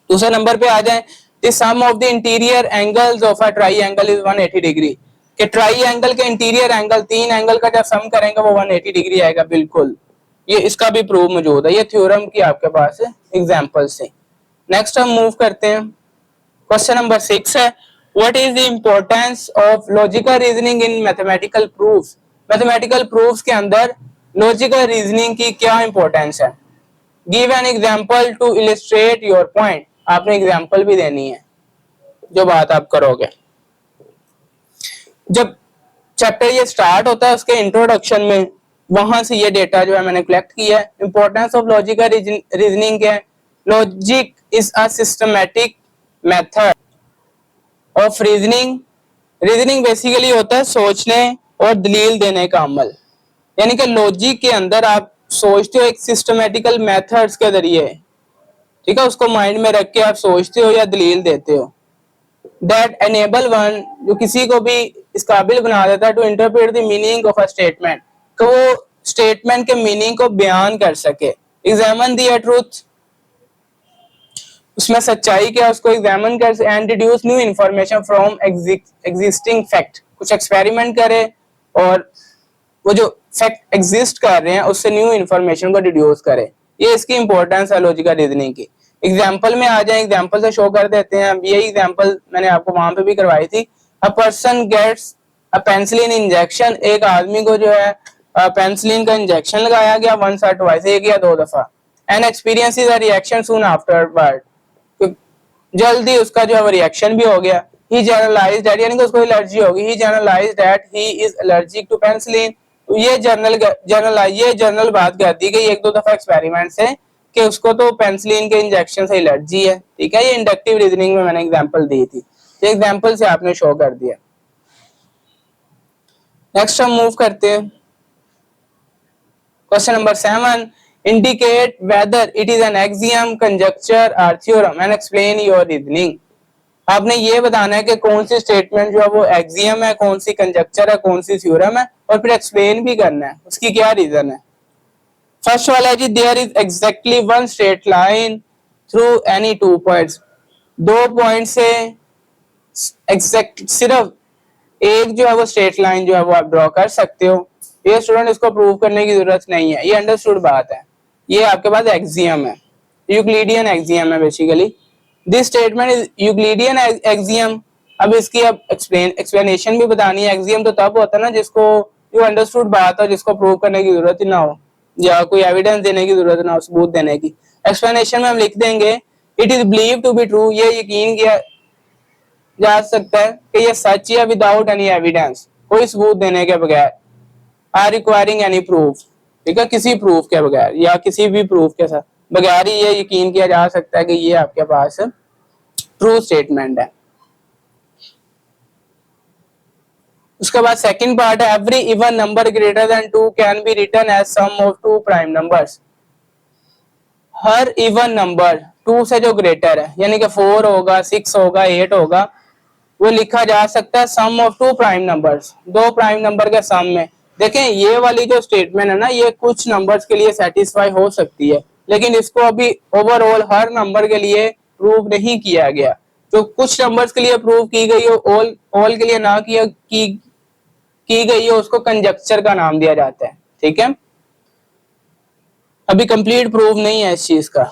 दूसरे नंबर पे आ जाए, the sum of the interior angles of a triangle is 180 degree, कि ट्राइंगल के इंटीरियर एंगल, तीन एंगल का जब सम करेंगे वो 180 डिग्री आएगा, बिल्कुल ये इसका भी प्रूफ मौजूद है। ये थ्योरम की आपके पास एग्जांपल से। नेक्स्ट हम मूव करते हैं, क्वेश्चन नंबर 6 है, what is the importance of logical reasoning in mathematical proofs. Mathematical proofs के अंदर लॉजिकल रीजनिंग की क्या इंपॉर्टेंस है। Give an example to illustrate your point, आपने एग्जांपल भी देनी है जो बात आप करोगे। जब चैप्टर ये स्टार्ट होता है उसके इंट्रोडक्शन में, वहां से ये डेटा जो है मैंने कलेक्ट किया है। इंपॉर्टेंस ऑफ लॉजिकल रीजनिंग क्या है। Logic is a systematic method of reasoning. Reasoning basically होता है सोचने और दलील देने का अमल, यानी कि लॉजिक के अंदर आप सोचते हो एक सिस्टमैटिकल मेथड्स के जरिए, ठीक है, उसको माइंड में रख के आप सोचते हो या दलील देते हो। दैट एनेबल वन, जो किसी को भी इस काबिल बना देता है to interpret the meaning of a statement, तो वो स्टेटमेंट के मीनिंग को बयान कर सके। एग्जामिन द ट्रूथ, उसमें सच्चाई क्या उसको एग्जामिन कर, and deduce new information from existing fact, कुछ एक्सपेरिमेंट करे और वो जो फैक्ट एग्जिस्ट कर रहे हैं उससे न्यू इंफॉर्मेशन को डिड्यूस करे। ये इसकी इंपॉर्टेंस है लॉजिकल रीजनिंग की। एग्जांपल में आ जाए, एग्जांपल से शो कर देते हैं। अब यही एग्जांपल मैंने आपको वहां पे भी करवाई थी। A person gets a penicillin injection, एक आदमी को जो है पेंसिलिन का इंजेक्शन लगाया गया वंस और ट्वाइस, एक या दो दफा। And experiences a reaction soon afterward, जल्दी उसका जो है रिएक्शन भी हो गया। ही जनरलाइज्ड दैट, यानी कि उसको एलर्जी होगी। He generalized that he is allergic to penicillin, ये जनरल बात कर दी गई एक दो दफा एक्सपेरिमेंट से कि उसको तो पेंसिलिन के इंजेक्शन से एलर्जी है। ठीक है, ये इंडक्टिव रीजनिंग में मैंने एग्जांपल दी थी, तो एग्जांपल से आपने शो कर दिया। नेक्स्ट हम मूव करते हैं, question number 7, indicate whether it is an axiom, conjecture or theorem and explain your reasoning. आपने ये बताना है कि कौन सी स्टेटमेंट जो है वो एक्सियम है, कौन सी कंजक्चर है, कौन सी थ्योरम है, और फिर एक्सप्लेन भी करना है उसकी क्या रीजन है। फर्स्ट वाला है जी, there is exactly one straight line through any two points, दो पॉइंट से एग्जैक्ट सिर्फ एक जो है वो स्ट्रेट लाइन जो है वो आप ड्रॉ कर सकते हो। ये स्टूडेंट इसको प्रूव करने की जरूरत नहीं है, ये अंडरस्टूड बात है। ये आपके पास एक्सियम है, यूक्लिडियन एक्सियम है basically. This statement is Euclidean axiom. अब इसकी अब एक्सप्लेनेशन भी बतानी है। एक्सियम तो तब होता है ना जिसको जो अंडरस्टूड बात हो, जिसको प्रूव करने की जरूरत ही ना हो या कोई एविडेंस देने की जरूरत ना हो, सबूत देने की। एक्सप्लेनेशन में हम लिख देंगे, it is believe to be true, ये यकीन किया जा सकता है कि ये सच है विदाउट एनी एविडेंस, कोई सबूत देने के बगैर। आर रिक्वायरिंग एनी प्रूफ, ठीक है, किसी प्रूफ के बगैर या किसी भी प्रूफ के साथ बगैर ही ये यकीन किया जा सकता है कि ये आपके पास ट्रू स्टेटमेंट है। उसके बाद सेकंड पार्ट है, every even number greater than 2 can be written as sum of two prime numbers. हर इवन नंबर 2 से जो ग्रेटर है, यानी कि 4 होगा, 6 होगा, 8 होगा, वो लिखा जा सकता है सम ऑफ टू प्राइम नंबर्स, दो प्राइम नंबर के सम में। देखें ये वाली जो स्टेटमेंट है ना, ये कुछ नंबर्स के लिए सेटिस्फाई हो सकती है, लेकिन इसको अभी ओवरऑल हर नंबर के लिए प्रूव नहीं किया गया। जो कुछ नंबर्स के लिए प्रूव की गई हो, ऑल के लिए ना की गई हो, उसको कंजक्चर का नाम दिया जाता है। ठीक है, अभी कंप्लीट प्रूव नहीं है इस चीज का।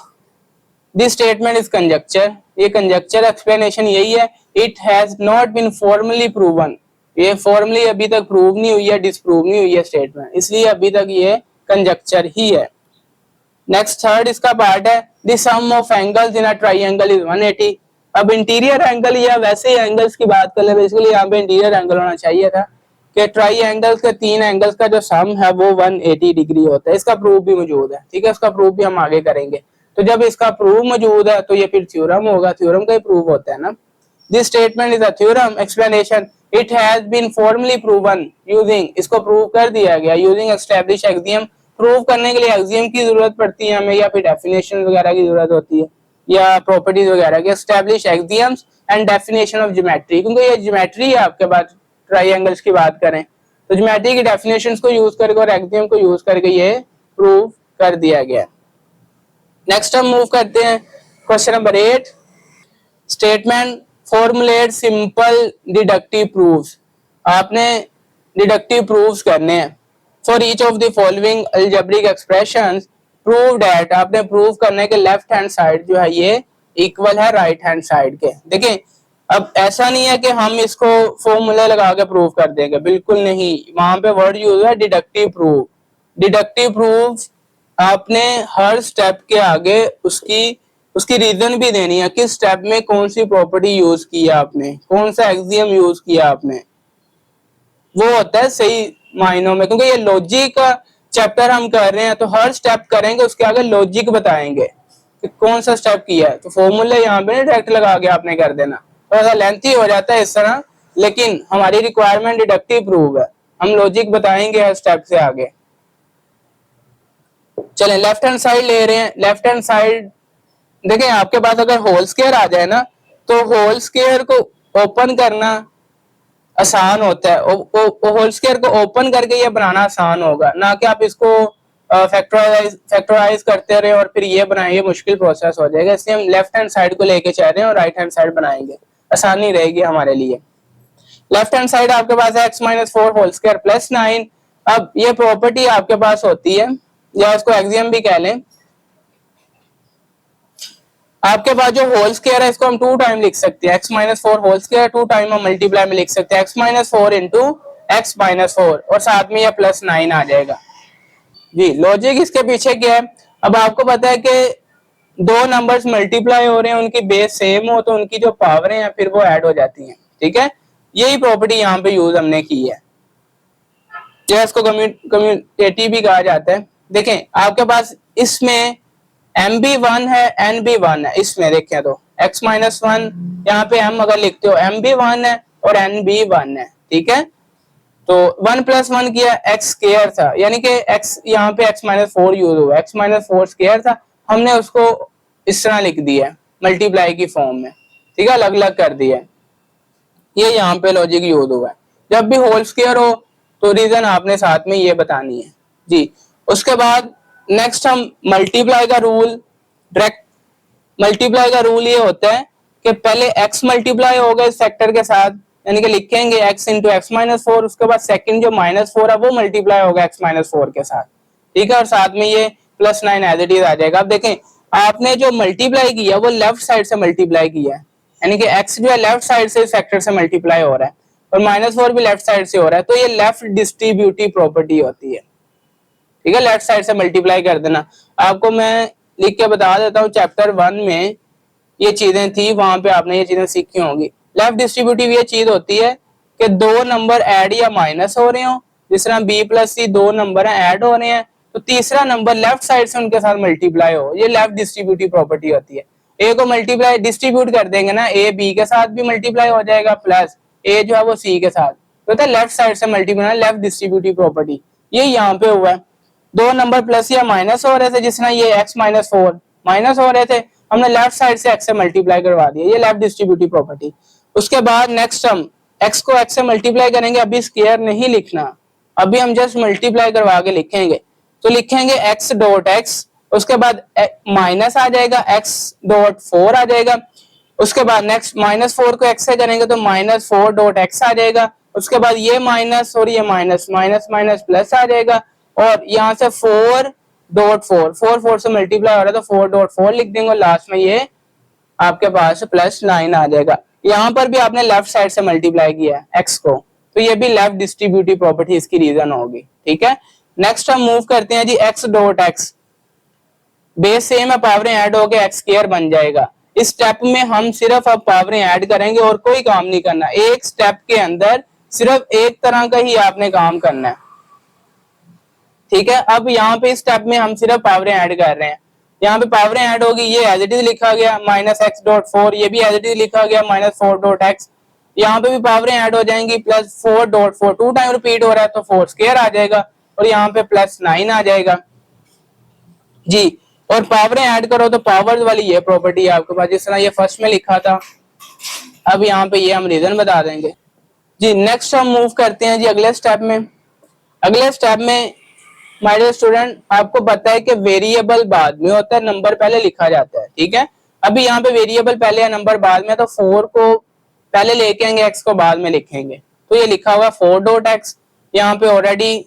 दिस स्टेटमेंट इज कंजक्चर, ये कंजक्चर एक्सप्लेनेशन यही है। It has not been formally proven, ये फॉर्मली अभी तक प्रूव नहीं हुई है, डिसप्रूव नहीं हुई है स्टेटमेंट, इसलिए अभी तक ये कंजक्चर ही है। नेक्स्ट थर्ड इसका पार्ट है, the sum of angles in a triangle is 180। अब इंटीरियर एंगल या वैसे ही एंगल्स की बात कर ले, बेसिकली यहाँ पे इंटीरियर एंगल होना चाहिए था कि ट्राइंगल्स के तीन एंगल्स का जो सम है वो 180 डिग्री होता है। इसका प्रूफ भी मौजूद है। ठीक है, उसका प्रूफ भी हम आगे करेंगे। तो जब इसका प्रूफ मौजूद है तो ये फिर थ्योरम होगा, थ्योरम का ही प्रूफ होता है ना। This statement is a theorem explanation, it has been formally proven using, इसको प्रूव कर दिया गया यूजिंग एस्टैब्लिश एक्सियम। प्रूव करने के लिए एक्सियम की जरूरत पड़ती है हमें, या फिर डेफिनेशन वगैरह की जरूरत होती है, या प्रॉपर्टीज वगैरह की। Establish axioms and definition of geometry, क्योंकि ये ज्योमेट्री है आपके पास, ट्राइंगल्स की बात करें तो ज्योमेट्री की डेफिनेशंस को यूज करके और एक्सियम को यूज करके ये प्रूव कर दिया गया। नेक्स्ट हम मूव करते हैं question number 8। Statement formulate simple deductive proofs. आपने डिडक्टिव प्रूफ्स करने हैं। For each of the following algebraic expressions prove that, आपने प्रूव करने के लेफ्ट हैंड साइड जो है ये इक्वल है राइट हैंड साइड के। देखें, अब ऐसा नहीं है कि हम इसको फॉर्मूला लगा के प्रूव कर देंगे, बिल्कुल नहीं। वहां पे वर्ड यूज है डिडक्टिव प्रूफ। डिडक्टिव प्रूफ आपने हर स्टेप के आगे उसकी रीजन भी देनी है, किस स्टेप में कौन सी प्रॉपर्टी यूज की है आपने, कौन सा एक्सियम यूज किया आपने, वो होता है सही मायनों में। क्योंकि ये लॉजिक का चैप्टर हम कर रहे हैं तो हर स्टेप करेंगे, उसके आगे लॉजिक बताएंगे कि कौन सा स्टेप किया है। तो फॉर्मूला यहाँ पे डायरेक्ट लगा के आपने कर देना, थोड़ा सा लेंथी हो जाता है इस तरह, लेकिन हमारी रिक्वायरमेंट डिडक्टिव प्रूफ है, हम लॉजिक बताएंगे हर स्टेप से आगे। चलें लेफ्ट हैंड साइड ले रहे हैं। लेफ्ट हैंड साइड देखें, आपके पास अगर होल स्क्वायर आ जाए ना तो होल स्क्वायर को ओपन करना आसान होता है। होल स्क्वायर को ओपन करके ये बनाना आसान होगा, ना कि आप इसको फैक्टराइज करते रहे और फिर ये बनाएंगे, मुश्किल प्रोसेस हो जाएगा। इसलिए हम लेफ्ट हैंड साइड को लेके चल रहे हैं और राइट हैंड साइड बनाएंगे, आसानी रहेगी हमारे लिए। लेफ्ट हैंड साइड आपके पास है x-4 होल स्क्वायर प्लस 9। अब ये प्रॉपर्टी आपके पास होती है, या इसको एक्सियम भी कह लें। आपके पास जो होल स्क्वायर है इसको हम 2 टाइम लिख सकते हैं, x-4 होल स्क्वायर 2 टाइम हम मल्टीप्लाई में लिख सकते हैं, x-4 इंटू x-4, और साथ में ये प्लस 9 आ जाएगा। जी, लॉजिक इसके पीछे क्या है, अब आपको पता है कि दो नंबर्स मल्टीप्लाई हो रहे हैं, उनकी बेस सेम हो तो उनकी जो पावरें हैं फिर वो ऐड हो जाती हैं। ठीक है, यही प्रॉपर्टी यहाँ पे यूज हमने की है, या इसको कम्यूटेटिव भी कहा जाता है। देखें, आपके पास इसमें एम भी 1 है, एन भी 1 है। इसमें देखें तो x-1 यहाँ पे m अगर लिखते हो, m भी 1 है और n भी 1 है। ठीक है, तो 1 + 1 किया, x स्क्वायर था, यानी कि x यहाँ पे x-4 यूज हुआ, x-4 स्क्वायर था, हमने उसको इस तरह लिख दिया मल्टीप्लाई की फॉर्म में। ठीक है, अलग अलग कर दिया, ये यहाँ पे लॉजिक यूज हुआ है। जब भी होल स्क्वायर हो तो रीजन आपने साथ में ये बतानी है जी। उसके बाद नेक्स्ट हम मल्टीप्लाई का रूल, डायरेक्ट मल्टीप्लाई का रूल ये होता है कि पहले x मल्टीप्लाई होगा इस फैक्टर के साथ, यानी कि लिखेंगे x इंटू x-4, उसके बाद सेकंड जो -4 है वो मल्टीप्लाई होगा x-4 के साथ। ठीक है, और साथ में ये +9 एज इट इज आ जाएगा। अब देखें, आपने जो मल्टीप्लाई किया वो लेफ्ट साइड से मल्टीप्लाई किया है, यानी कि x जो है लेफ्ट साइड से फैक्टर से मल्टीप्लाई हो रहा है और -4 भी लेफ्ट साइड से हो रहा है, तो ये लेफ्ट डिस्ट्रीब्यूटिव प्रॉपर्टी होती है। ठीक है, लेफ्ट साइड से मल्टीप्लाई कर देना। आपको मैं लिख के बता देता हूँ, चैप्टर 1 में ये चीजें थी, वहां पे आपने ये चीजें सीखी होंगी। लेफ्ट डिस्ट्रीब्यूटिव ये चीज होती है कि दो नंबर ऐड या माइनस हो रहे हो, जिस तरह b + c दो नंबर ऐड हो रहे हैं तो तीसरा नंबर लेफ्ट साइड से उनके साथ मल्टीप्लाई हो, ये लेफ्ट डिस्ट्रीब्यूटिव प्रॉपर्टी होती है। a को मल्टीप्लाई डिस्ट्रीब्यूट कर देंगे ना, a b के साथ भी मल्टीप्लाई हो जाएगा, प्लस a जो है वो c के साथ, तो लेफ्ट साइड से मल्टीप्लाई, लेफ्ट डिस्ट्रीब्यूटिव प्रॉपर्टी ये यहाँ पे हुआ है। दो नंबर प्लस या माइनस हो रहे थे, जिसना ये x-4 माइनस हो रहे थे, हमने लेफ्ट साइड से x से मल्टीप्लाई करवा दिया, ये लेफ्ट डिस्ट्रीब्यूटिव प्रॉपर्टी। उसके बाद नेक्स्ट हम x को x से मल्टीप्लाई करेंगे, अभी स्क्वायर नहीं लिखना, अभी हम जस्ट मल्टीप्लाई करवा के लिखेंगे। तो लिखेंगे x डॉट x उसके बाद माइनस आ जाएगा, x डॉट 4 आ जाएगा। उसके बाद नेक्स्ट -4 को x से करेंगे तो -4 डॉट x आ जाएगा। उसके बाद ये माइनस और ये माइनस, माइनस माइनस प्लस आ जाएगा, और यहाँ से 4 डॉट 4 से मल्टीप्लाई हो रहा है तो 4 डॉट 4 लिख देंगे, और लास्ट में ये आपके पास +9 आ जाएगा। यहाँ पर भी आपने लेफ्ट साइड से मल्टीप्लाई किया है x को, तो ये भी लेफ्ट डिस्ट्रीब्यूटिव प्रॉपर्टी इसकी रीजन होगी। ठीक है, नेक्स्ट हम मूव करते हैं जी x dot x, base same है, पावरें ऐड होके x स्क्वायर बन जाएगा। इस स्टेप में हम सिर्फ अब पावरें ऐड करेंगे और कोई काम नहीं करना। एक स्टेप के अंदर सिर्फ एक तरह का ही आपने काम करना है। ठीक है, अब यहाँ पे इस स्टेप में हम सिर्फ पावरें ऐड कर रहे हैं। यहाँ पे पावरें ऐड होगी, ये एज इट इज लिखा गया -x डॉट 4, ये भी एज इट इज लिखा गया -4 डॉट x। यहाँ पे भी पावरें ऐड हो जाएंगी, +4 डॉट 4 2 टाइम रिपीट हो रहा है तो 4 स्क्वायर आ जाएगा, और यहाँ पे +9 आ जाएगा जी। और पावरें ऐड करो तो पावर्स वाली ये प्रॉपर्टी है आपके पास, जिस तरह ये फर्स्ट में लिखा था। अब यहाँ पे ये हम रीजन बता देंगे जी। नेक्स्ट हम मूव करते हैं जी अगले स्टेप में। अगले स्टेप में माय डियर स्टूडेंट, आपको पता है कि वेरिएबल बाद में होता है, नंबर पहले लिखा जाता है। ठीक है, अभी यहाँ पे वेरिएबल पहले है, नंबर बाद में, तो 4 को पहले लेके आएंगे, x को बाद में लिखेंगे। तो ये लिखा हुआ 4 डॉट x, यहाँ पे ऑलरेडी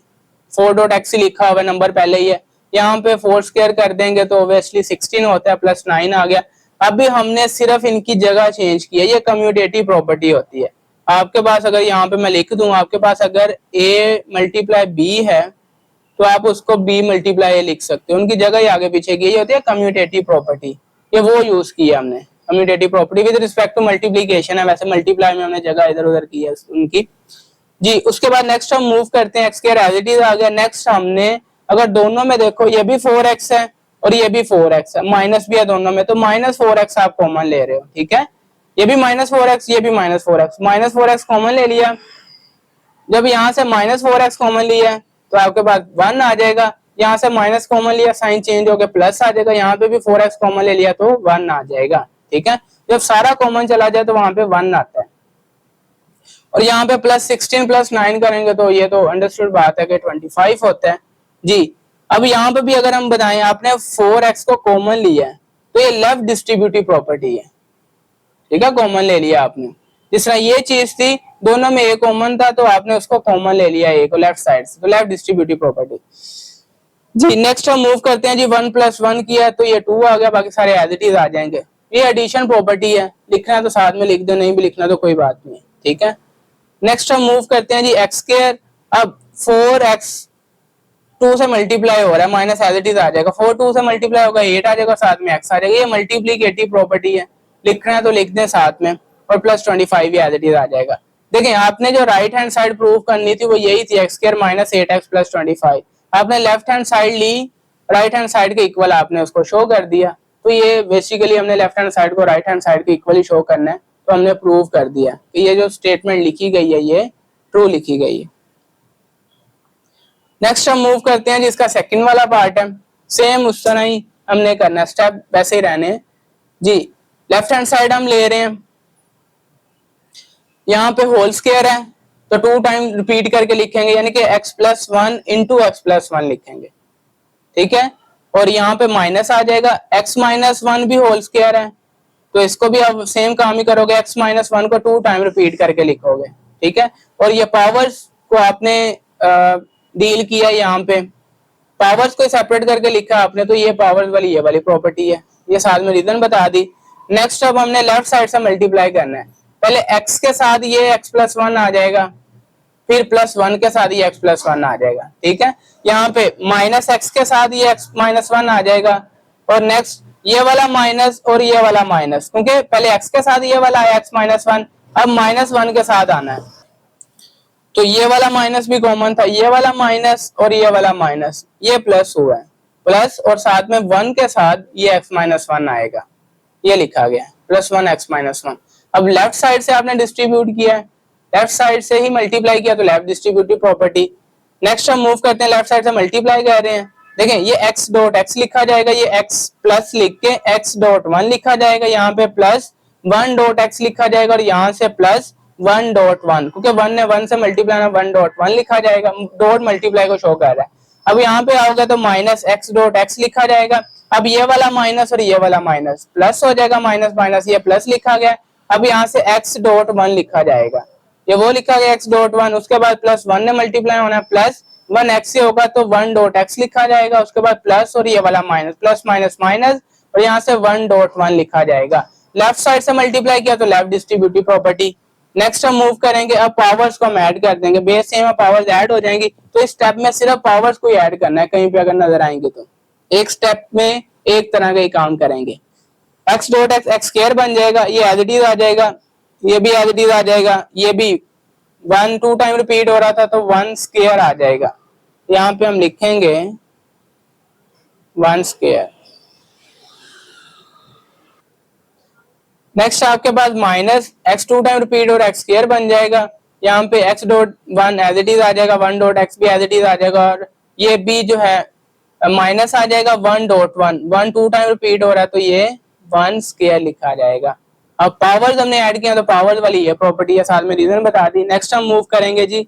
4 डॉट x ही लिखा हुआ है, नंबर पहले ही है। यहाँ पे 4 स्क्वायर कर देंगे तो ऑब्वियसली 16 होता है, +9 आ गया। अभी हमने सिर्फ इनकी जगह चेंज की है, ये कम्यूटेटिव प्रॉपर्टी होती है। आपके पास अगर यहाँ पे मैं लिख दूं, आपके पास अगर a मल्टीप्लाई b है तो आप उसको b मल्टीप्लाई लिख सकते हो, उनकी जगह ही आगे पीछे की, ये होती है कम्यूटेटिव प्रॉपर्टी। ये वो यूज की है हमने, commutative property with respect to multiplication है, वैसे मल्टीप्लाई में हमने जगह इधर उधर की है उनकी जी। उसके बाद नेक्स्ट हम मूव करते हैं, x square as it is आ गया। नेक्स्ट हमने अगर दोनों में देखो, ये भी 4x है और ये भी 4x है, माइनस भी है दोनों में, तो -4x आप कॉमन ले रहे हो। ठीक है, ये भी -4x, ये भी -4x, -4x कॉमन ले लिया। जब यहाँ से -4x कॉमन लिया तो आपके पास 1 आ जाएगा, यहाँ से माइनस कॉमन लिया, साइन चेंज होकर प्लस आ जाएगा, यहाँ पे भी 4x कॉमन ले लिया तो 1 आ जाएगा। ठीक है, जब सारा कॉमन चला जाए तो वहां पे 1 आता है, और यहाँ पे +16 +9 करेंगे तो ये तो अंडरस्टूड बात है कि 25 होता है जी। अब यहाँ पे भी अगर हम बताएं, आपने 4x को कॉमन लिया है तो ये लेफ्ट डिस्ट्रीब्यूटिव प्रॉपर्टी है। ठीक है, कॉमन ले लिया आपने, जिस तरह ये चीज थी दोनों में a कॉमन था तो आपने उसको कॉमन ले लिया a को लेफ्ट साइड से, तो लेफ्ट डिस्ट्रीब्यूटिव प्रॉपर्टी जी। नेक्स्ट हम मूव करते हैं जी, 1 + 1 किया तो ये 2 आ गया, बाकी सारे एज इट इज आ जाएंगे। ये एडिशन प्रॉपर्टी है, लिखना है तो साथ में लिख दो, नहीं भी लिखना तो कोई बात नहीं। ठीक है, नेक्स्ट हम मूव करते हैं जी x स्क्वायर। अब 4x 2 से मल्टीप्लाई हो रहा है, माइनस एज इट इज आ जाएगा, 4 2 से मल्टीप्लाई होगा 8 आ जाएगा, साथ में x आ जाएगा। ये मल्टीप्लिकेटिव प्रॉपर्टी है, लिखना है तो लिख दें साथ में, और +25 भी एज इट इज आ जाएगा। देखें, आपने जो राइट हैंड साइड प्रूव करनी थी वो यही थी, x स्क्वायर - 8x + 25। आपने लेफ्ट हैंड साइड ली, राइट हैंड साइड के इक्वल आपने उसको शो कर दिया। तो ये बेसिकली हमने लेफ्ट हैंड साइड को राइट हैंड साइड के इक्वल ही शो करना है, तो हमने प्रूव कर दिया कि ये जो स्टेटमेंट लिखी गई है ये ट्रू लिखी गई है। नेक्स्ट हम मूव करते हैं जिसका सेकंड वाला पार्ट है, सेम उस तरह ही हमने करना है, स्टेप वैसे ही रहने जी। लेफ्ट हैंड साइड हम ले रहे हैं, यहाँ पे होल स्क्वायर है तो 2 टाइम रिपीट करके लिखेंगे, यानी कि x + 1 × x + 1 लिखेंगे। ठीक है, और यहाँ पे माइनस आ जाएगा, x - 1 भी होल स्क्वायर है तो इसको भी अब सेम काम ही करोगे, x - 1 को 2 टाइम रिपीट करके लिखोगे। ठीक है, और ये पावर्स को आपने डील किया, यहाँ पे पावर्स को सेपरेट करके लिखा आपने, तो ये पावर्स वाली ये वाली प्रॉपर्टी है, ये साथ में रीजन बता दी। नेक्स्ट अब हमने लेफ्ट साइड से मल्टीप्लाई करना है, पहले x के साथ ये x + 1 आ जाएगा, फिर +1 के साथ ये x + 1 आ जाएगा। ठीक है, यहाँ पे -x के साथ ये x - 1 आ जाएगा, और नेक्स्ट ये वाला माइनस और ये वाला माइनस, क्योंकि पहले x के साथ ये वाला आया x - 1, अब -1 के साथ आना है, तो ये वाला माइनस भी कॉमन था, ये वाला माइनस और ये वाला माइनस, ये प्लस हुआ है, प्लस और साथ में 1 के साथ ये x - 1 आएगा, ये लिखा गया +1 x - 1। अब लेफ्ट साइड से आपने डिस्ट्रीब्यूट किया है, लेफ्ट साइड से ही मल्टीप्लाई किया तो लेफ्ट डिस्ट्रीब्यूटिव प्रॉपर्टी। नेक्स्ट हम मूव करते हैं, लेफ्ट साइड से मल्टीप्लाई कर रहे हैं, देखें ये x डॉट x लिखा जाएगा, ये x प्लस लिख के x डॉट 1 लिखा जाएगा, यहाँ पे +1 डॉट x लिखा जाएगा, और यहाँ से +1 डॉट 1, क्योंकि 1 ने 1 से मल्टीप्लाई ना 1 डॉट 1 लिखा जाएगा, डॉट मल्टीप्लाई को शो कर रहा है। अब यहाँ पे आओगे तो -x डॉट x लिखा जाएगा, अब ये वाला माइनस और ये वाला माइनस प्लस हो जाएगा, माइनस माइनस ये प्लस लिखा गया। अब यहाँ से x डॉट 1 लिखा जाएगा, ये वो लिखा गया x डॉट 1, उसके बाद प्लस 1 ने मल्टीप्लाई होना है, प्लस 1 x से होगा तो 1 डॉट x लिखा जाएगा, उसके बाद प्लस और ये वाला माइनस, प्लस माइनस माइनस और यहाँ से 1 डॉट 1 लिखा जाएगा। लेफ्ट साइड से मल्टीप्लाई किया तो लेफ्ट डिस्ट्रीब्यूटिव प्रॉपर्टी। नेक्स्ट हम मूव करेंगे, अब पावर्स को हम ऐड कर देंगे, बेस सेम है पावर्स ऐड हो जाएंगी। तो इस स्टेप में सिर्फ पावर्स को ही ऐड करना है, कहीं पे अगर नजर आएंगे तो एक स्टेप में एक तरह का ही काम करेंगे। x dot x x square बन जाएगा, ये एज इट इज आ जाएगा, ये भी एज इट इज आ जाएगा, ये भी 1 2 टाइम रिपीट हो रहा था तो 1 स्क्वायर आ जाएगा। यहाँ पे हम लिखेंगे 1 स्क्वायर। नेक्स्ट आपके पास माइनस x 2 टाइम रिपीट और x स्क्वायर बन जाएगा, यहाँ पे x dot 1 as it is आ जाएगा, 1 डॉट x भी एज इट इज आ जाएगा, और ये भी जो है माइनस आ जाएगा 1 डॉट 1, 1 2 टाइम रिपीट हो रहा है तो ये 1 स्क्वायर लिखा जाएगा। अब पावर्स हमने ऐड किया तो पावर्स वाली ये प्रॉपर्टी है, साथ में रीजन बता दी। नेक्स्ट हम मूव करेंगे जी,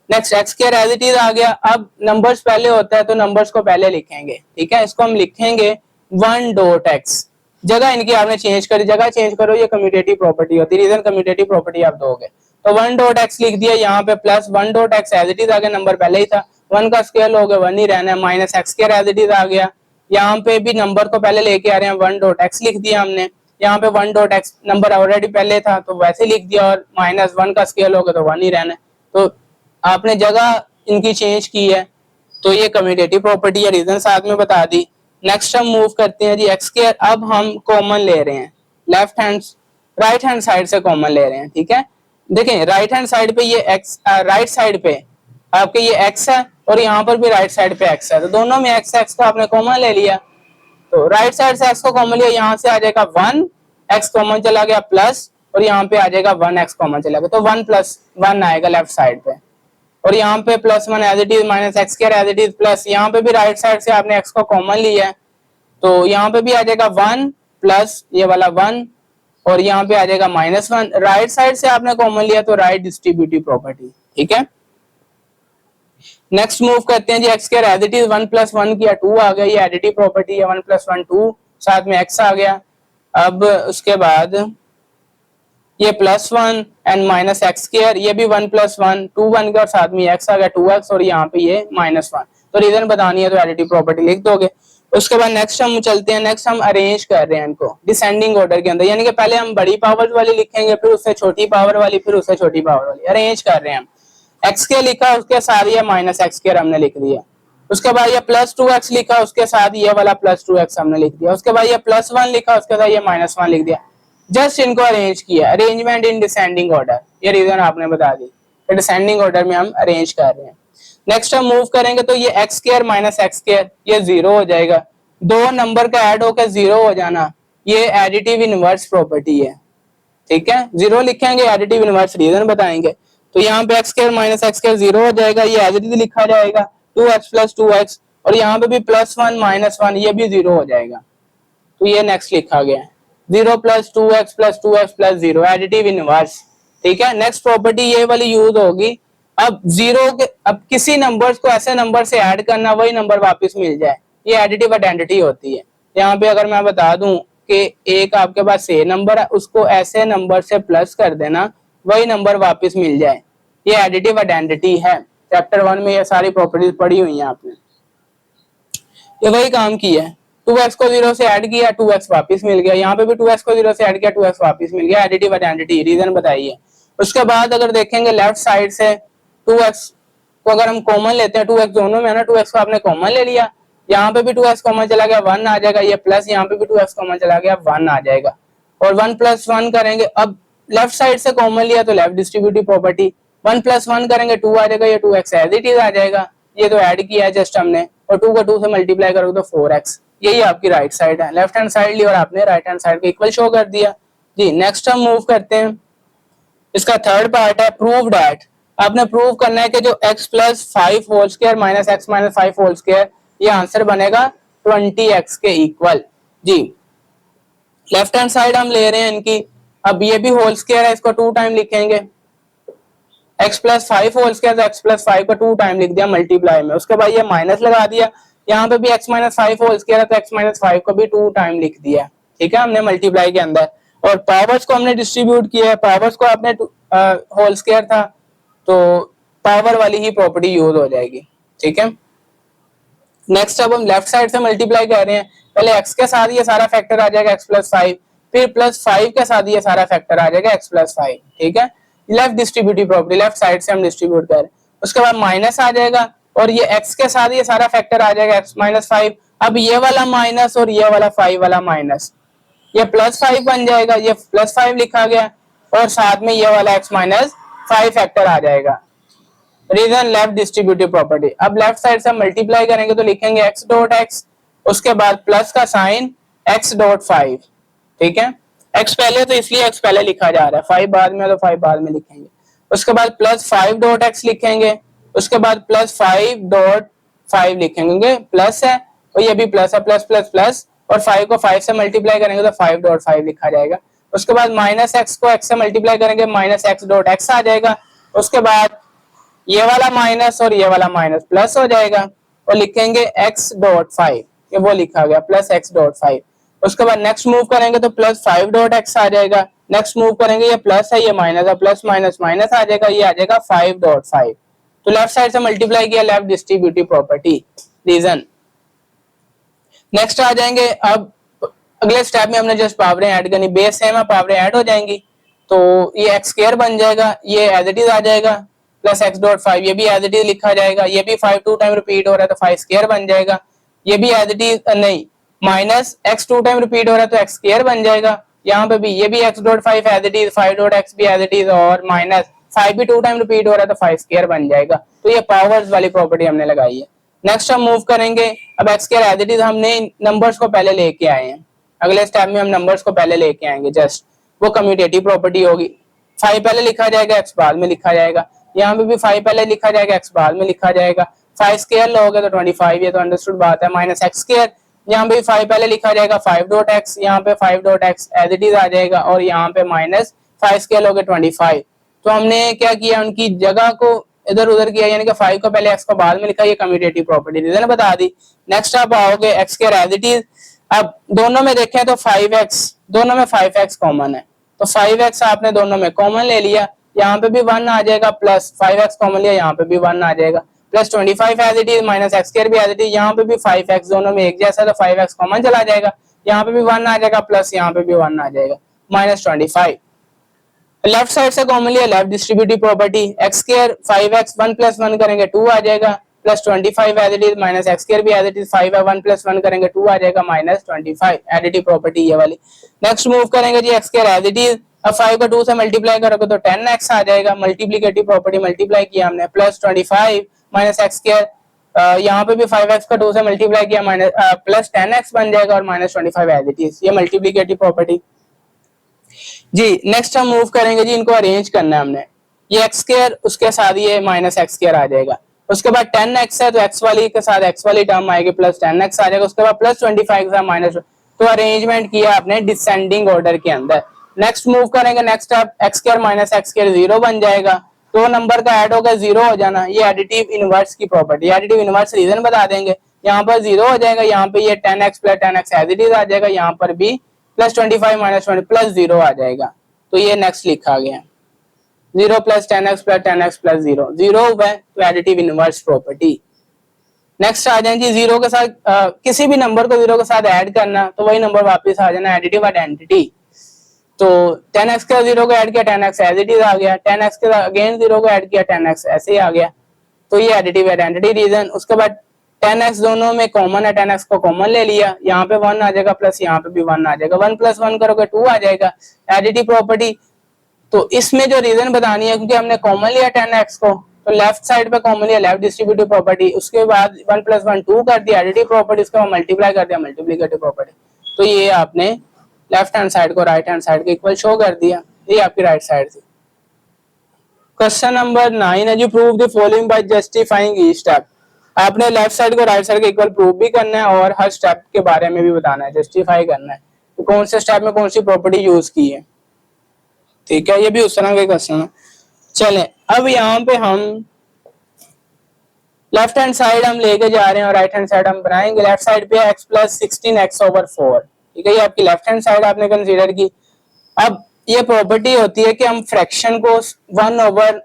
next x square as it is आ गया। अब नंबर्स पहले होता है तो नंबर्स को पहले लिखेंगे, ठीक है, इसको हम लिखेंगे 1 डॉट x, जगह इनकी आपने चेंज करी, जगह चेंज करो, ये कम्यूटेटिव प्रॉपर्टी होती है, रीजन कम्यूटेटिव प्रॉपर्टी आप दोगे। तो 1 डॉट x लिख दिया, यहाँ पे plus 1 dot x as it is आ गया, नंबर पहले ही था, 1 का स्क्वायर लोगे 1 ही रहना है, minus x square as it is आ गया, यहाँ पे भी नंबर को पहले लेके आ रहे हैं, 1 डॉट x लिख दिया हमने, यहाँ पे 1 डॉट x नंबर ऑलरेडी पहले था तो वैसे लिख दिया, और माइनस 1 का स्क्वायर लोगे तो 1 ही रहना है, तो आपने जगह इनकी चेंज की है, तो ये कम्यूटेटिव प्रॉपर्टी है, रीजन साथ में बता दी। नेक्स्ट हम मूव करते हैं जी x स्क्वायर, अब हम कॉमन ले रहे हैं, left hand right hand side से कॉमन ले रहे हैं, ठीक है। देखें राइट हैंड साइड पे ये x, राइट साइड पे आपके ये x है और यहाँ पर भी राइट साइड पे x है, तो दोनों में x को आपने कॉमन ले लिया, तो राइट साइड से x को कॉमन लिया, यहाँ से आ जाएगा 1 x कॉमन चला गया प्लस, और यहाँ पे आ जाएगा 1 x कॉमन चला गया, तो 1 प्लस 1 आएगा लेफ्ट साइड पे, और यहाँ पे plus 1 as it is, minus x square as it is, plus यहाँ पे भी राइट साइड से आपने x को कॉमन लिया है तो यहाँ पे भी आ जाएगा 1 प्लस ये वाला 1, और यहाँ पे आ जाएगा -1, राइट साइड से आपने कॉमन लिया तो राइट डिस्ट्रीब्यूटिव प्रॉपर्टी, ठीक है। नेक्स्ट मूव करते हैं जी, x square as it is 1 plus 1 किया 2 आ गया, ये एडिटिव प्रॉपर्टी है, 1 प्लस 1 2, साथ में x आ गया। अब उसके बाद ये +1 एंड माइनस x स्क्वायर, ये भी 1 प्लस 1 2 बन गया, और साथ में x आ गया 2x, और यहाँ पे ये -1, तो रीजन बतानी है तो एडिटिव प्रॉपर्टी लिख दोगे। उसके बाद नेक्स्ट हम चलते हैं, नेक्स्ट हम अरेंज कर रहे हैं इनको डिसेंडिंग ऑर्डर के अंदर, यानी कि पहले हम बड़ी पावर वाली लिखेंगे, फिर उससे छोटी पावर वाली, फिर उससे छोटी पावर वाली, अरेंज कर रहे हैं हम। x के लिखा उसके साथ ये माइनस x स्क्वायर हमने लिख दिया, उसके बाद ये प्लस 2x लिखा उसके साथ ये वाला प्लस 2x हमने लिख दिया, उसके बाद ये +1 लिखा उसके साथ ये -1 लिख दिया, जस्ट इनको अरेंज किया, अरेंजमेंट इन डिसेंडिंग ऑर्डर, ये रीजन आपने बता दी, तो डिसेंडिंग ऑर्डर में हम अरेंज कर रहे हैं। नेक्स्ट हम मूव करेंगे तो ये x square minus x square ये 0 हो जाएगा, दो नंबर का ऐड होकर 0 हो जाना, ये एडिटिव इनवर्स प्रॉपर्टी है, ठीक है, 0 लिखेंगे एडिटिव इनवर्स, रीजन बताएंगे। तो यहाँ पे x square minus x square 0 हो जाएगा, ये एज इट इज लिखा जाएगा 2x प्लस 2x, और यहाँ पे भी +1 -1 ये भी 0 हो जाएगा, तो ये नेक्स्ट लिखा गया है 0 plus 2x plus 2x plus 0 additive inverse, ठीक है। नेक्स्ट प्रॉपर्टी ये वाली यूज होगी, अब 0 के अब किसी नंबर्स को ऐसे नंबर से ऐड करना वही नंबर वापस मिल जाए, ये एडिटिव आइडेंटिटी होती है। यहाँ पे अगर मैं बता दूं कि एक आपके पास से नंबर है उसको ऐसे नंबर से प्लस कर देना वही नंबर वापस मिल जाए, ये एडिटिव आइडेंटिटी है, चैप्टर 1 में ये सारी प्रॉपर्टीज पढ़ी हुई हैं आपने, ये वही काम किया है। 2x को 0 से ऐड किया 2x वापस मिल गया, यहाँ पे भी 2x को 0 से ऐड किया 2x वापस मिल गया, एडिटिव आइडेंटिटी, रीजन बताइए। उसके बाद अगर देखेंगे लेफ्ट साइड से 2x को अगर हम कॉमन लेते हैं, 2x दोनों में है ना, 2x को आपने कॉमन ले लिया, यहाँ पे भी 2x कॉमन चला गया 1 आ जाएगा, ये प्लस यहाँ पे भी 2x कॉमन चला गया 1 आ जाएगा, और 1 प्लस 1 करेंगे, अब लेफ्ट साइड से कॉमन लिया तो लेफ्ट डिस्ट्रीब्यूटिव प्रॉपर्टी, 1 प्लस 1 करेंगे 2 आ जाएगा, ये 2x एज इट इज आ जाएगा, ये तो ऐड किया है जस्ट हमने, और 2 को 2 से मल्टीप्लाई करोगे तो 4x, यही आपकी राइट साइड है, लेफ्ट हैंड साइड ली और आपने राइट हैंड साइड को इक्वल शो कर दिया जी। नेक्स्ट हम मूव करते हैं, इसका थर्ड पार्ट है प्रूव दैट, आपने प्रूव करना है कि जो x plus 5 whole square minus x minus 5 whole square ये आंसर बनेगा 20x के इक्वल जी। लेफ्ट हैंड साइड हम ले रहे हैं इनकी, अब ये भी होल स्क्वायर है, इसको 2 टाइम लिखेंगे, x plus 5 whole square, x plus 5 को 2 टाइम लिख दिया मल्टीप्लाई में, उसके बाद ये माइनस लगा दिया, यहाँ पे भी x माइनस 5 होल स्क्वायर है तो x माइनस 5 को भी 2 टाइम लिख दिया, ठीक है, हमने मल्टीप्लाई के अंदर। और पावर्स को हमने डिस्ट्रीब्यूट किया है, पावर्स को आपने होल स्क्वायर था तो पावर वाली ही प्रॉपर्टी यूज हो जाएगी, ठीक है। नेक्स्ट अब हम लेफ्ट साइड से मल्टीप्लाई कर रहे हैं, पहले x के साथ ये सारा फैक्टर आ जाएगा x प्लस 5, फिर प्लस 5 के साथ ये सारा फैक्टर आ जाएगा x प्लस 5, ठीक है। Left distributive property, left side से हम डिस्ट्रीब्यूट कर रहे हैं। उसके बाद माइनस आ जाएगा और ये x के साथ ये सारा फैक्टर आ जाएगा x माइनस 5। अब ये वाला माइनस और ये वाला 5 वाला माइनस, ये प्लस 5 बन जाएगा, ये प्लस 5 लिखा गया और साथ में ये वाला x माइनस 5 फैक्टर आ जाएगा। Reason left distributive property. अब लेफ्ट साइड से मल्टीप्लाई करेंगे तो लिखेंगे x डॉट x, उसके बाद प्लस का साइन x डॉट 5, ठीक है। x पहले तो इसलिए x पहले लिखा जा रहा है, 5 बाद में तो 5 बाद में लिखेंगे। उसके बाद प्लस 5 डॉट x लिखेंगे, उसके बाद प्लस 5 डॉट 5 लिखेंगे, प्लस है और ये भी प्लस है, प्लस प्लस प्लस, और 5 को 5 से मल्टीप्लाई करेंगे तो 5 डॉट 5 लिखा जाएगा। उसके बाद माइनस x को x से मल्टीप्लाई करेंगे, माइनस x डॉट x आ जाएगा। उसके बाद ये वाला माइनस और ये वाला माइनस प्लस हो जाएगा और लिखेंगे x डॉट 5, ये वो लिखा गया प्लस x डॉट 5। उसके बाद नेक्स्ट मूव करेंगे तो प्लस 5 डॉट x आ जाएगा, नेक्स्ट मूव करेंगे ये प्लस है ये माइनस है, प्लस माइनस माइनस आ जाएगा, ये आ जाएगा 5 डॉट 5। तो लेफ्ट साइड से मल्टीप्लाई किया, left distributive property reason. Next आ जाएंगे, अब अगले स्टेप में हमने जस्ट पावरें ऐड करनी, बेस सेम है पावरें ऐड हो जाएंगी तो ये x स्क्वायर बन जाएगा, ये एज इट इज आ जाएगा, प्लस x डॉट 5 ये भी एज इट इज लिखा जाएगा, ये भी 5 2 टाइम रिपीट हो रहा है तो 5 स्क्वायर बन जाएगा, ये भी एज इट इज नहीं, माइनस x 2 टाइम रिपीट हो रहा है तो x स्क्वायर बन जाएगा। यहाँ पे भी ये भी x dot 5 as it is, 5 dot x भी एज इट इज, और माइनस 5 भी 2 टाइम रिपीट हो रहा है तो 5 स्क्वायर बन जाएगा। तो ये पावर्स वाली प्रॉपर्टी हमने लगाई है। नेक्स्ट हम मूव करेंगे, अब x square as it is हमने नंबर्स को पहले लेके आए हैं, अगले स्टेप में हम नंबर्स को पहले लेके आएंगे, जस्ट वो कम्यूटेटिव प्रॉपर्टी होगी। 5 पहले लिखा जाएगा, x बाद में लिखा जाएगा, यहाँ पे भी 5 पहले लिखा जाएगा, x बाद में लिखा जाएगा। 5 स्क्वायर लोगे तो 25, ये तो अंडरस्टूड बात है, माइनस x स्क्वायर, यहाँ पे 5 पहले लिखा जाएगा, 5 डॉट x, यहाँ पे 5 dot x as it is आ जाएगा, और यहाँ पे माइनस 5 स्क्वायर लोगे 25। तो हमने क्या किया, उनकी जगह को इधर उधर किया, यानी कि 5 को पहले x को बाद में लिखा, ये कम्यूटेटिव प्रॉपर्टी रीजन बता दी। नेक्स्ट आप आओगे x square as it is, अब दोनों में देखें तो 5x, दोनों में 5x कॉमन है तो 5x आपने दोनों में कॉमन ले लिया, यहाँ पे भी 1 आ जाएगा, प्लस 5x कॉमन लिया, यहाँ पे भी 1 आ जाएगा, plus 25 as it is, minus x square भी एज इट इज, यहाँ पे भी 5x दोनों में एक जैसा तो 5x कॉमन चला जाएगा, यहाँ पे भी 1 आ जाएगा, प्लस यहाँ पे भी 1 आ जाएगा, माइनस 25। लेफ्ट साइड से कॉमन लिया, left distributive property, x square 5x 1 plus 1 करेंगे 2 आ जाएगा, plus 25 as it is, minus x square भी एज इट इज 5 है, 1 प्लस 1 करेंगे 2 आ जाएगा, माइनस 25 एडिटिव प्रॉपर्टी ये वाली। नेक्स्ट मूव करेंगे जी, x square as it is, अब 5 को 2 से मल्टीप्लाई करोगे तो 10x आ जाएगा, मल्टीप्लिकेटिव प्रॉपर्टी मल्टीप्लाई किया हमने, प्लस 25 माइनस x स्क्वायर, यहाँ पे भी 5x को 2 से मल्टीप्लाई किया, माइनस प्लस 10x बन जाएगा, और माइनस 25 एज इट इज, ये मल्टीप्लिकेटिव प्रॉपर्टी जी। नेक्स्ट हम मूव करेंगे जी, इनको अरेंज करना है हमने, ये x स्क्वायर उसके साथ ये माइनस x स्क्वायर आ जाएगा, उसके बाद 10x है तो x वाली के साथ x वाली टर्म आएगी, प्लस 10x आ जाएगा, उसके बाद प्लस 25 के साथ माइनस, तो अरेंजमेंट किया आपने डिसेंडिंग ऑर्डर के अंदर। नेक्स्ट मूव करेंगे, नेक्स्ट आप x square minus x square 0 बन जाएगा, तो नंबर का ऐड होगा 0 हो जाना, ये एडिटिव इनवर्स की प्रॉपर्टी, एडिटिव इनवर्स रीजन बता देंगे, यहाँ पर 0 हो जाएगा, यहाँ पे ये 10x plus 10x as it is आ जाएगा, यहाँ पर भी प्लस 25 माइनस 20 प्लस 0 आ जाएगा, तो ये नेक्स्ट लिखा गया 0 plus 10x plus 10x plus 0, 0 है तो एडिटिव इनवर्स प्रॉपर्टी। नेक्स्ट आ जाए जी, 0 के साथ किसी भी नंबर को 0 के साथ ऐड करना तो वही नंबर वापस आ जाना, एडिटिव आइडेंटिटी। तो 10x का 0 को ऐड किया, 10x एज इट इज आ गया, 10x के साथ अगेन 0 को ऐड किया, 10x ऐसे ही आ गया, तो ये एडिटिव आइडेंटिटी रीजन। उसके बाद 10x दोनों में कॉमन है, 10x को कॉमन ले लिया, यहाँ पे 1 आ जाएगा, प्लस यहाँ पे भी 1 आ जाएगा, 1 प्लस 1 करोगे 2 आ जाएगा, एडिटिव प्रॉपर्टी। तो इसमें जो रीजन बतानी है, क्योंकि हमने कॉमन लिया 10x को, तो लेफ्ट साइड पे कॉमन लिया, लेफ्ट डिस्ट्रीब्यूटिव प्रॉपर्टी, उसके बाद 1 प्लस 1 2 कर दिया एडिटिव प्रॉपर्टी, उसके बाद मल्टीप्लाई कर दिया मल्टीप्लिकेटिव प्रॉपर्टी, तो ये आपने लेफ्ट हैंड साइड को राइट हैंड साइड के इक्वल शो कर दिया, ये आपकी राइट साइड थी। क्वेश्चन नंबर 9 है जी, prove the following by justifying each step. आपने लेफ्ट साइड को राइट साइड के इक्वल प्रूव भी करना है और हर स्टेप के बारे में भी बताना है, जस्टिफाई करना है तो कौन से स्टेप में कौन सी प्रॉपर्टी यूज की है, ठीक है, ये भी उस तरह का क्वेश्चन है। चलें अब यहाँ पे हम लेफ्ट हैंड साइड हम लेके जा रहे हैं और राइट हैंड साइड हम बनाएंगे। लेफ्ट साइड पे x प्लस 16x/4, ठीक है, ये आपकी लेफ्ट हैंड साइड आपने कंसीडर की। अब ये प्रॉपर्टी होती है कि हम फ्रैक्शन को 1/,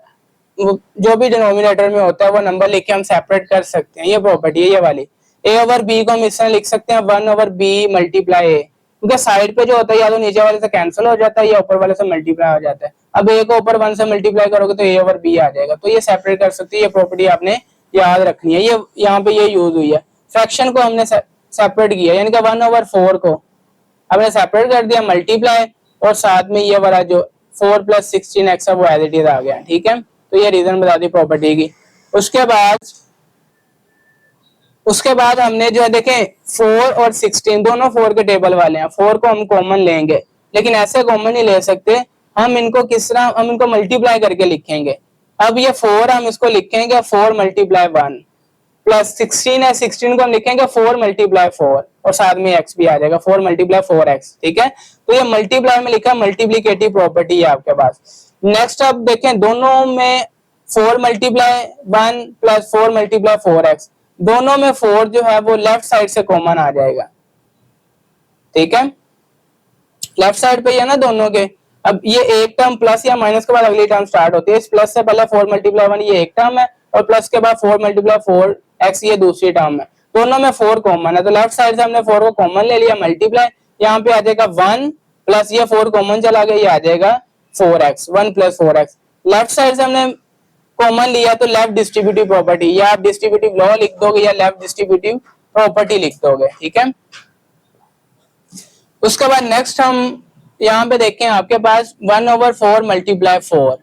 जो भी डिनोमिनेटर में होता है वो नंबर लेके हम सेपरेट कर सकते हैं। ये प्रॉपर्टी है ये वाली। a/b को हम इस तरह लिख सकते हैं 1/b मल्टीप्लाई a, क्योंकि साइड पे जो होता है या तो नीचे वाले से कैंसिल हो जाता है या ऊपर वाले से मल्टीप्लाई हो जाता है। अब a को ऊपर 1 से मल्टीप्लाई करोगे तो a/b आ जाएगा, तो ये सेपरेट कर सकते हैं। ये प्रॉपर्टी आपने याद रखनी है, ये यहाँ पे ये यूज हुई है। फ्रैक्शन को हमने सेपरेट किया, यानी कि 1/4 को हमने सेपरेट कर दिया मल्टीप्लाई, और साथ में ये वाला जो 4 प्लस 16x है वो एज इट इज आ गया, ठीक है। तो ये रीजन बता दी प्रॉपर्टी की। उसके बाद हमने जो है देखें 4 और 16 दोनों 4 के टेबल वाले हैं। 4 को हम कॉमन लेंगे, लेकिन ऐसे कॉमन नहीं ले सकते, हम इनको किस तरह, हम इनको मल्टीप्लाई करके लिखेंगे। अब ये 4 हम इसको लिखेंगे 4 मल्टीप्लाई 1, प्लस 16 है, 16 को हम लिखेंगे 4 मल्टीप्लाई 4, और साथ में x भी आ जाएगा 4 मल्टीप्लाई 4x, ठीक है। तो ये मल्टीप्लाई में लिखा मल्टीप्लीकेटिव प्रॉपर्टी है आपके पास। नेक्स्ट अब देखें दोनों में 4 मल्टीप्लाई 1 प्लस 4 मल्टीप्लाई 4x, दोनों में 4 जो है वो लेफ्ट साइड से कॉमन आ जाएगा, ठीक है। लेफ्ट साइड पे ही है ना दोनों के। अब ये एक टर्म प्लस या माइनस के बाद अगली टर्म स्टार्ट होती है। इस प्लस से पहले 4 मल्टीप्लाई 1 ये एक टर्म है, और प्लस के बाद 4 मल्टीप्लाई 4x ये दूसरी टर्म है। दोनों में 4 कॉमन है, तो लेफ्ट साइड से हमने 4 को कॉमन ले लिया मल्टीप्लाई, यहाँ पे आ जाएगा 1 प्लस ये 4 कॉमन चला गया, ये आ जाएगा 4x, 1 plus 4x। Left side से हमने कॉमन लिया तो लेफ्ट डिस्ट्रीब्यूटिव प्रॉपर्टी, या आप डिस्ट्रीब्यूटिव लॉ लिख दोगे या लेफ्ट डिस्ट्रीब्यूटिव प्रॉपर्टी लिख दोगे, ठीक है। उसके बाद नेक्स्ट हम यहाँ पे देखें आपके पास 1/4 मल्टीप्लाई 4,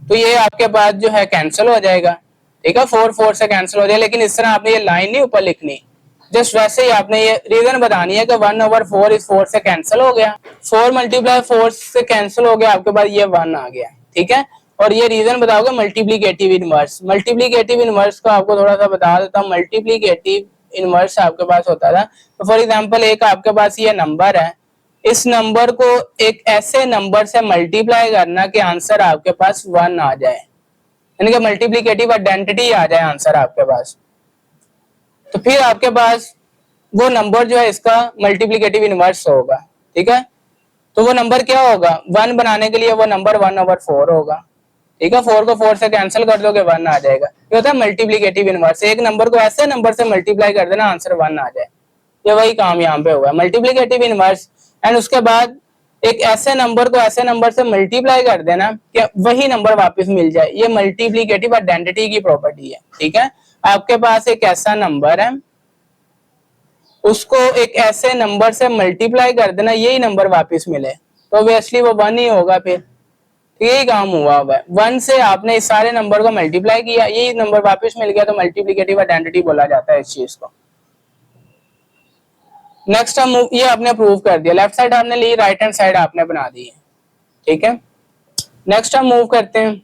तो ये आपके पास जो है कैंसिल हो जाएगा, ठीक है। 4 4 से कैंसिल हो जाएगा, लेकिन इस तरह आपने ये लाइन नहीं ऊपर लिखनी, जस्ट वैसे ही आपने ये रीजन बतानी है कि 1/4 इस 4 से कैंसिल हो गया, 4 मल्टीप्लाई 4 से कैंसिल हो गया, आपके पास ये 1 आ गया, ठीक है। और ये रीजन बताओगे मल्टीप्लीकेटिव इनवर्स। मल्टीप्लीकेटिव इनवर्स को आपको थोड़ा सा बता देता हूँ। मल्टीप्लीकेटिव इनवर्स आपके पास होता था, तो फॉर एग्जांपल एक आपके पास ये नंबर है, इस नंबर को एक ऐसे नंबर से मल्टीप्लाई करना कि आंसर आपके पास 1 आ जाए, यानी कि मल्टीप्लीकेटिव आइडेंटिटी आ जाए आंसर आपके पास। तो फिर आपके पास वो नंबर जो है इसका मल्टीप्लीकेटिव इनवर्स होगा, ठीक है। तो वो नंबर क्या होगा, 1 बनाने के लिए वो नंबर 1/4 होगा, ठीक है। 4 को 4 से कैंसिल कर दोगे 1 आ जाएगा। ये होता है मल्टीप्लीकेटिव इनवर्स, एक नंबर को ऐसे नंबर से मल्टीप्लाई कर देना आंसर 1 आ जाए। ये वही काम यहाँ पे हुआ, मल्टीप्लीकेटिव इनवर्स। एंड उसके बाद एक ऐसे नंबर को ऐसे नंबर से मल्टीप्लाई कर देना कि वही नंबर वापस मिल जाए, ये मल्टीप्लीकेटिव आइडेंटिटी की प्रॉपर्टी है, ठीक है। आपके पास एक ऐसा नंबर है, उसको एक ऐसे नंबर से मल्टीप्लाई कर देना, यही नंबर वापस मिले, तो ऑब्वियसली वो 1 ही होगा फिर। यही काम हुआ है, 1 से आपने इस सारे नंबर को मल्टीप्लाई किया, यही नंबर वापस मिल गया, तो मल्टीप्लीकेटिव आइडेंटिटी बोला जाता है इस चीज को। नेक्स्ट हम ये आपने प्रूव कर दिया, लेफ्ट साइड आपने ली, राइट हैंड साइड आपने बना दी है, ठीक है। नेक्स्ट हम मूव करते हैं,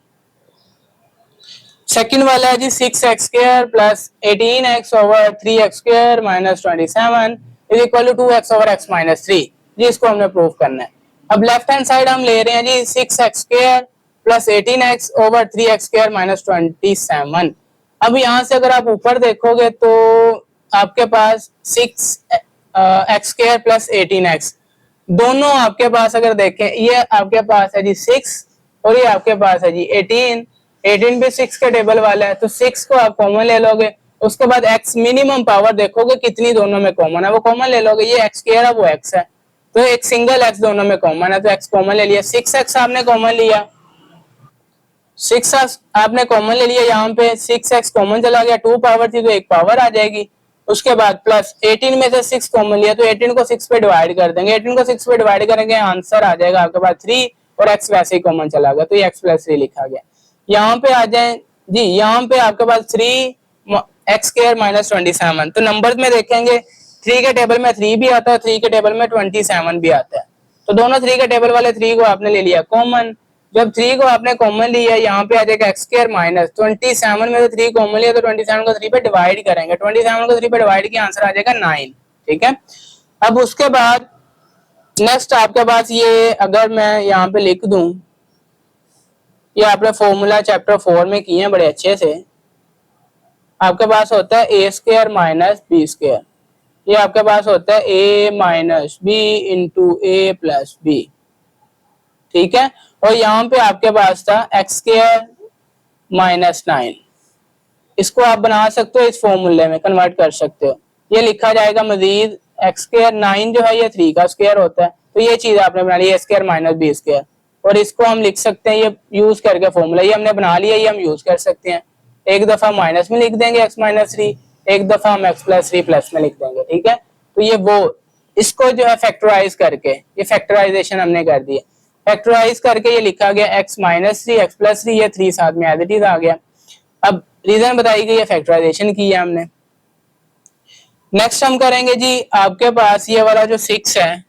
सेकंड वाला है जी 6x² plus 18x/3x² minus 27 is equal to 2x/x-3 जी, इसको हमने प्रूव करना है। अब लेफ्ट हैंड साइड हम ले रहे हैं जी 6x² प्लस 18x/3x² माइनस 27। अब यहाँ से अगर आप ऊपर देखोगे तो आपके पास 6x² प्लस 18x, दोनों आपके पास अगर देखें, ये आपके पास है जी 6 और ये आपके पास है जी 18 भी 6 के टेबल वाला है, तो 6 को आप कॉमन ले लोगे। उसके बाद x मिनिमम पावर देखोगे कितनी दोनों में कॉमन है, वो कॉमन ले लोगे। ये x है वो x है, तो एक सिंगल x दोनों में कॉमन है, तो x कॉमन ले लिया। 6x आपने कॉमन लिया, 6x आपने कॉमन ले लिया, यहाँ पे 6x कॉमन चला गया, 2 पावर थी तो एक पावर आ जाएगी। उसके बाद प्लस 18 में से 6 कॉमन लिया, तो 18 को 6 पे डिवाइड कर देंगे, 18 को 6 पे डिवाइड करेंगे, आंसर आ जाएगा आपके पास 3, और x वैसे ही कॉमन चला गया, तो ये x प्लस 3 लिखा गया। यहाँ पे आ जाए जी, यहाँ पे आपके पास 3x² माइनस 27, तो नंबर में देखेंगे 3 के टेबल में 3 भी आता है, 3 के टेबल में 27 भी आता है, तो दोनों 3 के टेबल वाले 3 को आपने ले लिया कॉमन। जब 3 को आपने कॉमन लिया, यहाँ पे आ जाएगा x² माइनस 27 में से 3 कॉमन लिया, तो 27 को 3 पे डिवाइड करेंगे, 27 को 3 पे डिवाइड किया, आंसर आ जाएगा 9, ठीक है। अब उसके बाद नेक्स्ट आपके पास ये अगर मैं यहाँ पे लिख दूं, ये आपने फॉर्मूला चैप्टर 4 में किए हैं बड़े अच्छे से, आपके पास होता है ए स्क्वायर माइनस बी स्क्वायर, ये आपके पास होता है ए माइनस बी इंटू ए प्लस बी, ठीक है। और यहाँ पे आपके पास था एक्स स्क्वायर माइनस 9, इसको आप बना सकते हो, इस फॉर्मूले में कन्वर्ट कर सकते हो। ये लिखा जाएगा मजीद एक्स स्क्वायर 9 जो है ये 3 का स्क्वायर होता है, तो ये चीज आपने बना ली ए स्क्वायर माइनस बी स्क्वायर, और इसको हम लिख सकते हैं ये यूज करके फॉर्मूला, ये हमने बना लिया, ये हम यूज कर सकते हैं। एक दफा माइनस में लिख देंगे एक्स माइनस 3, एक दफा हम एक्स प्लस 3 प्लस में लिख देंगे, ठीक है। तो ये वो इसको जो है फैक्टराइज करके, ये फैक्टराइजेशन हमने कर दी है, फैक्टराइज करके ये लिखा गया एक्स माइनस 3 एक्स प्लस 3, ये 3 साथ में एज इट इज आ गया। अब रीजन बताई गई है, फैक्टराइजेशन की है हमने। नेक्स्ट हम करेंगे जी, आपके पास ये वाला जो 6 है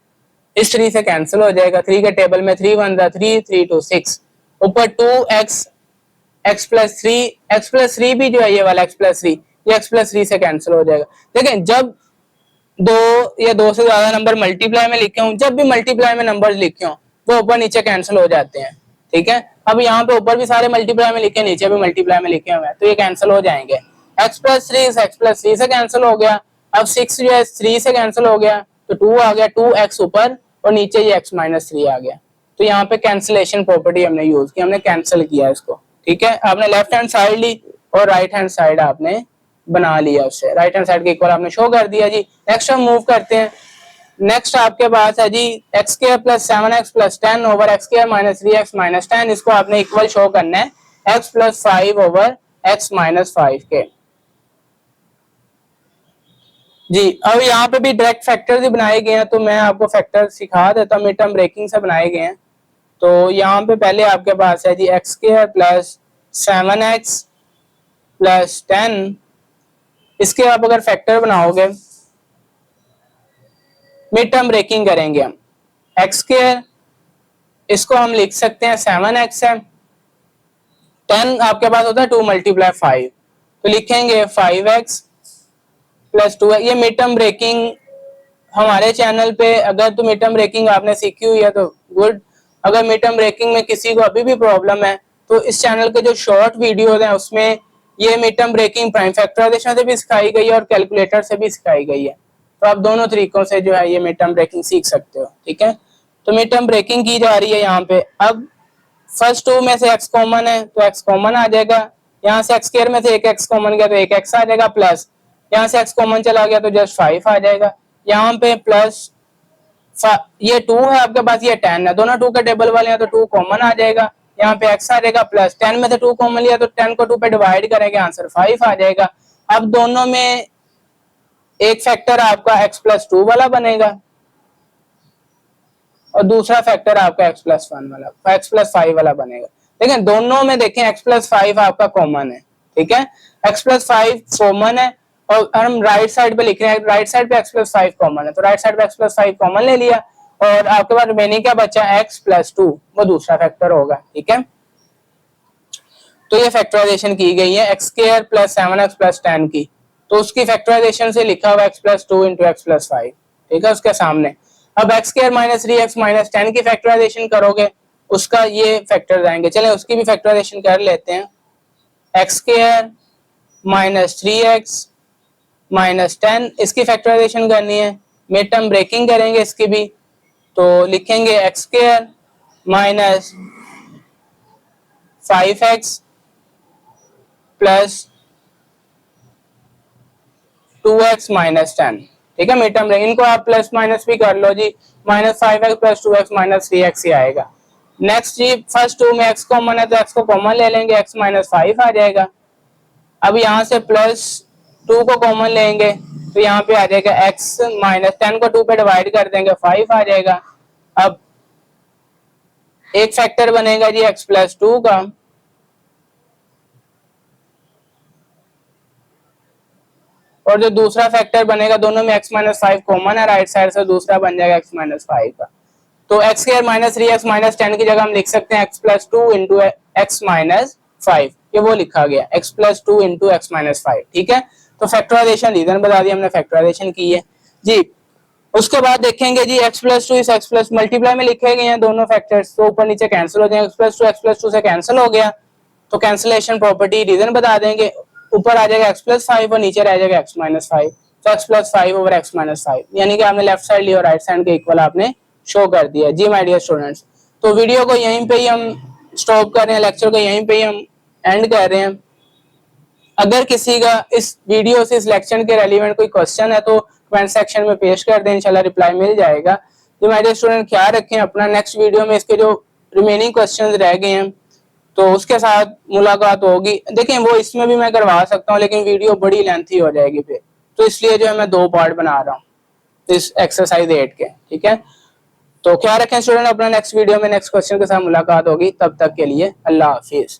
इस 3 से कैंसिल हो जाएगा, 3 के टेबल में 3 1 3 3 2 6, ऊपर 2x x प्लस 3 भी जो है ये वाला x प्लस 3, ये x प्लस 3 से कैंसिल हो जाएगा। देखें जब दो या दो से ज्यादा नंबर मल्टीप्लाई में लिखे हों, जब भी मल्टीप्लाई में नंबर्स लिखे हों वो ऊपर नीचे कैंसिल हो जाते हैं, ठीक है। अब यहाँ पे ऊपर भी सारे मल्टीप्लाई में लिखे, नीचे भी मल्टीप्लाई में लिखे हुए हैं, तो ये कैंसिल हो जाएंगे। x प्लस 3 x प्लस 3 से कैंसिल हो गया, अब 6 जो है 3 से कैंसिल हो गया, तो 2 आ गया, 2x ऊपर और नीचे ये x माइनस 3 आ गया। तो यहाँ पे कैंसिलेशन प्रॉपर्टी हमने यूज की, हमने कैंसिल किया इसको, ठीक है। आपने लेफ्ट हैंड साइड ली और राइट हैंड साइड आपने बना लिया, उससे राइट हैंड साइड के इक्वल आपने शो कर दिया जी। नेक्स्ट हम मूव करते हैं, नेक्स्ट आपके पास है जी x square plus 7x plus 10 over x square minus 3x minus 10, इसको आपने इक्वल शो करना है x plus 5 over x minus 5 के जी। अब यहाँ पे भी डायरेक्ट फैक्टर्स ही बनाए गए हैं, तो मैं आपको फैक्टर सिखा देता हूँ, मिड टर्म ब्रेकिंग से बनाए गए हैं। तो यहाँ पे पहले आपके पास है जी x square plus 7x plus 10, इसके आप अगर फैक्टर बनाओगे, मिड टर्म ब्रेकिंग करेंगे हम, एक्स स्क्वायर इसको हम लिख सकते हैं 7x है, 10 आपके पास होता है 2 मल्टीप्लाई 5, तो लिखेंगे 5x प्लस 2। ये मिड टर्म ब्रेकिंग हमारे चैनल पे, अगर तो मिड टर्म ब्रेकिंग आपने सीखी हुई है तो गुड, अगर मिड टर्म ब्रेकिंग में किसी को अभी भी प्रॉब्लम है तो इस चैनल के जो शॉर्ट वीडियोज हैं उसमें ये mid term breaking prime factorisation से भी सिखाई गई है और कैलकुलेटर से भी सिखाई गई है, तो आप दोनों तरीकों से जो है ये मिड टर्म ब्रेकिंग सीख सकते हो, ठीक है। तो मिड टर्म ब्रेकिंग की जा रही है यहाँ पे। अब फर्स्ट 2 में से x कॉमन है तो x कॉमन आ जाएगा, यहाँ से x स्क्वायर में से एक x कॉमन गया तो एक x आ जाएगा, प्लस यहाँ से x कॉमन चला गया तो जस्ट 5 आ जाएगा, यहाँ पे प्लस ये 2 है आपके पास, ये 10 है, दोनों 2 के टेबल वाले हैं तो 2 कॉमन आ जाएगा, यहाँ पे x आ जाएगा, प्लस 10 में से 2 कॉमन लिया तो 10 को 2 पे डिवाइड करेंगे, आंसर 5 आ जाएगा। अब दोनों में एक फैक्टर आपका x प्लस 2 वाला बनेगा और दूसरा फैक्टर आपका x प्लस 1 वाला, x प्लस 5 वाला बनेगा। लेकिन दोनों में देखें x प्लस 5 आपका कॉमन है, ठीक है, x प्लस 5 कॉमन है और हम राइट साइड पे लिख रहे हैं, राइट साइड पे x प्लस 5 कॉमन है, तो राइट साइड पे x प्लस 5 कॉमन ले लिया और आपके पास रिमेनिंग क्या बचा, x प्लस 2, वो दूसरा फैक्टर होगा, ठीक है। तो ये फैक्टराइजेशन की गई है x square plus 7x plus 10 की, तो उसकी फैक्टराइजेशन से लिखा हुआ x plus 2 into x plus 5, ठीक है, उसके सामने। अब x square minus 3x minus 10 की फैक्टराइजेशन करोगे, उसका ये फैक्टर आएंगे, चले उसकी भी फैक्टराइजेशन कर लेते हैं। X square minus 3x minus 10, इसकी फैक्टराइजेशन करनी है, मिड टर्म ब्रेकिंग करेंगे इसकी भी, तो लिखेंगे x square minus 5x plus 2x minus 10, ठीक है, मिड टर्म ब्रेकिंग, इनको आप प्लस माइनस भी कर लो जी, minus 5x plus 2x minus 3x ही आएगा। नेक्स्ट जी फर्स्ट 2 में x कॉमन है तो x को कॉमन ले लेंगे, x माइनस 5 आ जाएगा। अब यहाँ से प्लस 2 को कॉमन लेंगे तो यहाँ पे आ जाएगा x माइनस 10 को 2 पे डिवाइड कर देंगे, 5 आ जाएगा। अब एक फैक्टर बनेगा जी x प्लस 2 का, और जो दूसरा फैक्टर बनेगा, दोनों में x माइनस 5 कॉमन है राइट साइड से, दूसरा बन जाएगा x माइनस 5 का, तो x square minus 3x minus 10 की जगह हम लिख सकते हैं x plus 2 into x minus 5, ये वो लिखा गया x plus 2 into x minus 5, ठीक है। तो फैक्टराइजेशन रीजन बता दिया हमने, फैक्टराइजेशन की है जी। उसके बाद देखेंगे जी x प्लस 2 इस x प्लस मल्टीप्लाई में लिखे गए हैं दोनों फैक्टर्स, तो ऊपर नीचे कैंसिल हो जाएंगे, x प्लस 2 से कैंसिल हो गया, तो कैंसिलेशन प्रॉपर्टी रीजन बता देंगे, ऊपर आ जाएगा x+5 और नीचे रह जाएगा x-5, तो x+5 ओवर x-5, यानी कि आपने लेफ्ट साइड ली और राइट साइड के इक्वल आपने शो कर दिया। जी माय डियर स्टूडेंट्स, तो वीडियो को यहीं पे ही हम स्टॉप कर रहे हैं, लेक्चर को यहीं पे ही हम एंड कर रहे हैं। अगर किसी का इस वीडियो से, इस लेक्चर के रेलिवेंट कोई क्वेश्चन है तो कमेंट सेक्शन में पेश कर दें, इंशाल्लाह रिप्लाई मिल जाएगा। तो माय डियर स्टूडेंट, ख्याल रखें अपना। नेक्स्ट वीडियो में इसके जो रिमेनिंग क्वेश्चंस रह गए हैं तो उसके साथ मुलाकात होगी। देखें वो इसमें भी मैं करवा सकता हूँ, लेकिन वीडियो बड़ी लेंथी हो जाएगी फिर, तो इसलिए जो है मैं 2 पार्ट बना रहा हूँ इस एक्सरसाइज 8 के। ठीक है, तो ख्याल रखें स्टूडेंट अपना। नेक्स्ट वीडियो में नेक्स्ट क्वेश्चन के साथ मुलाकात होगी, तब तक के लिए अल्लाह हाफिज।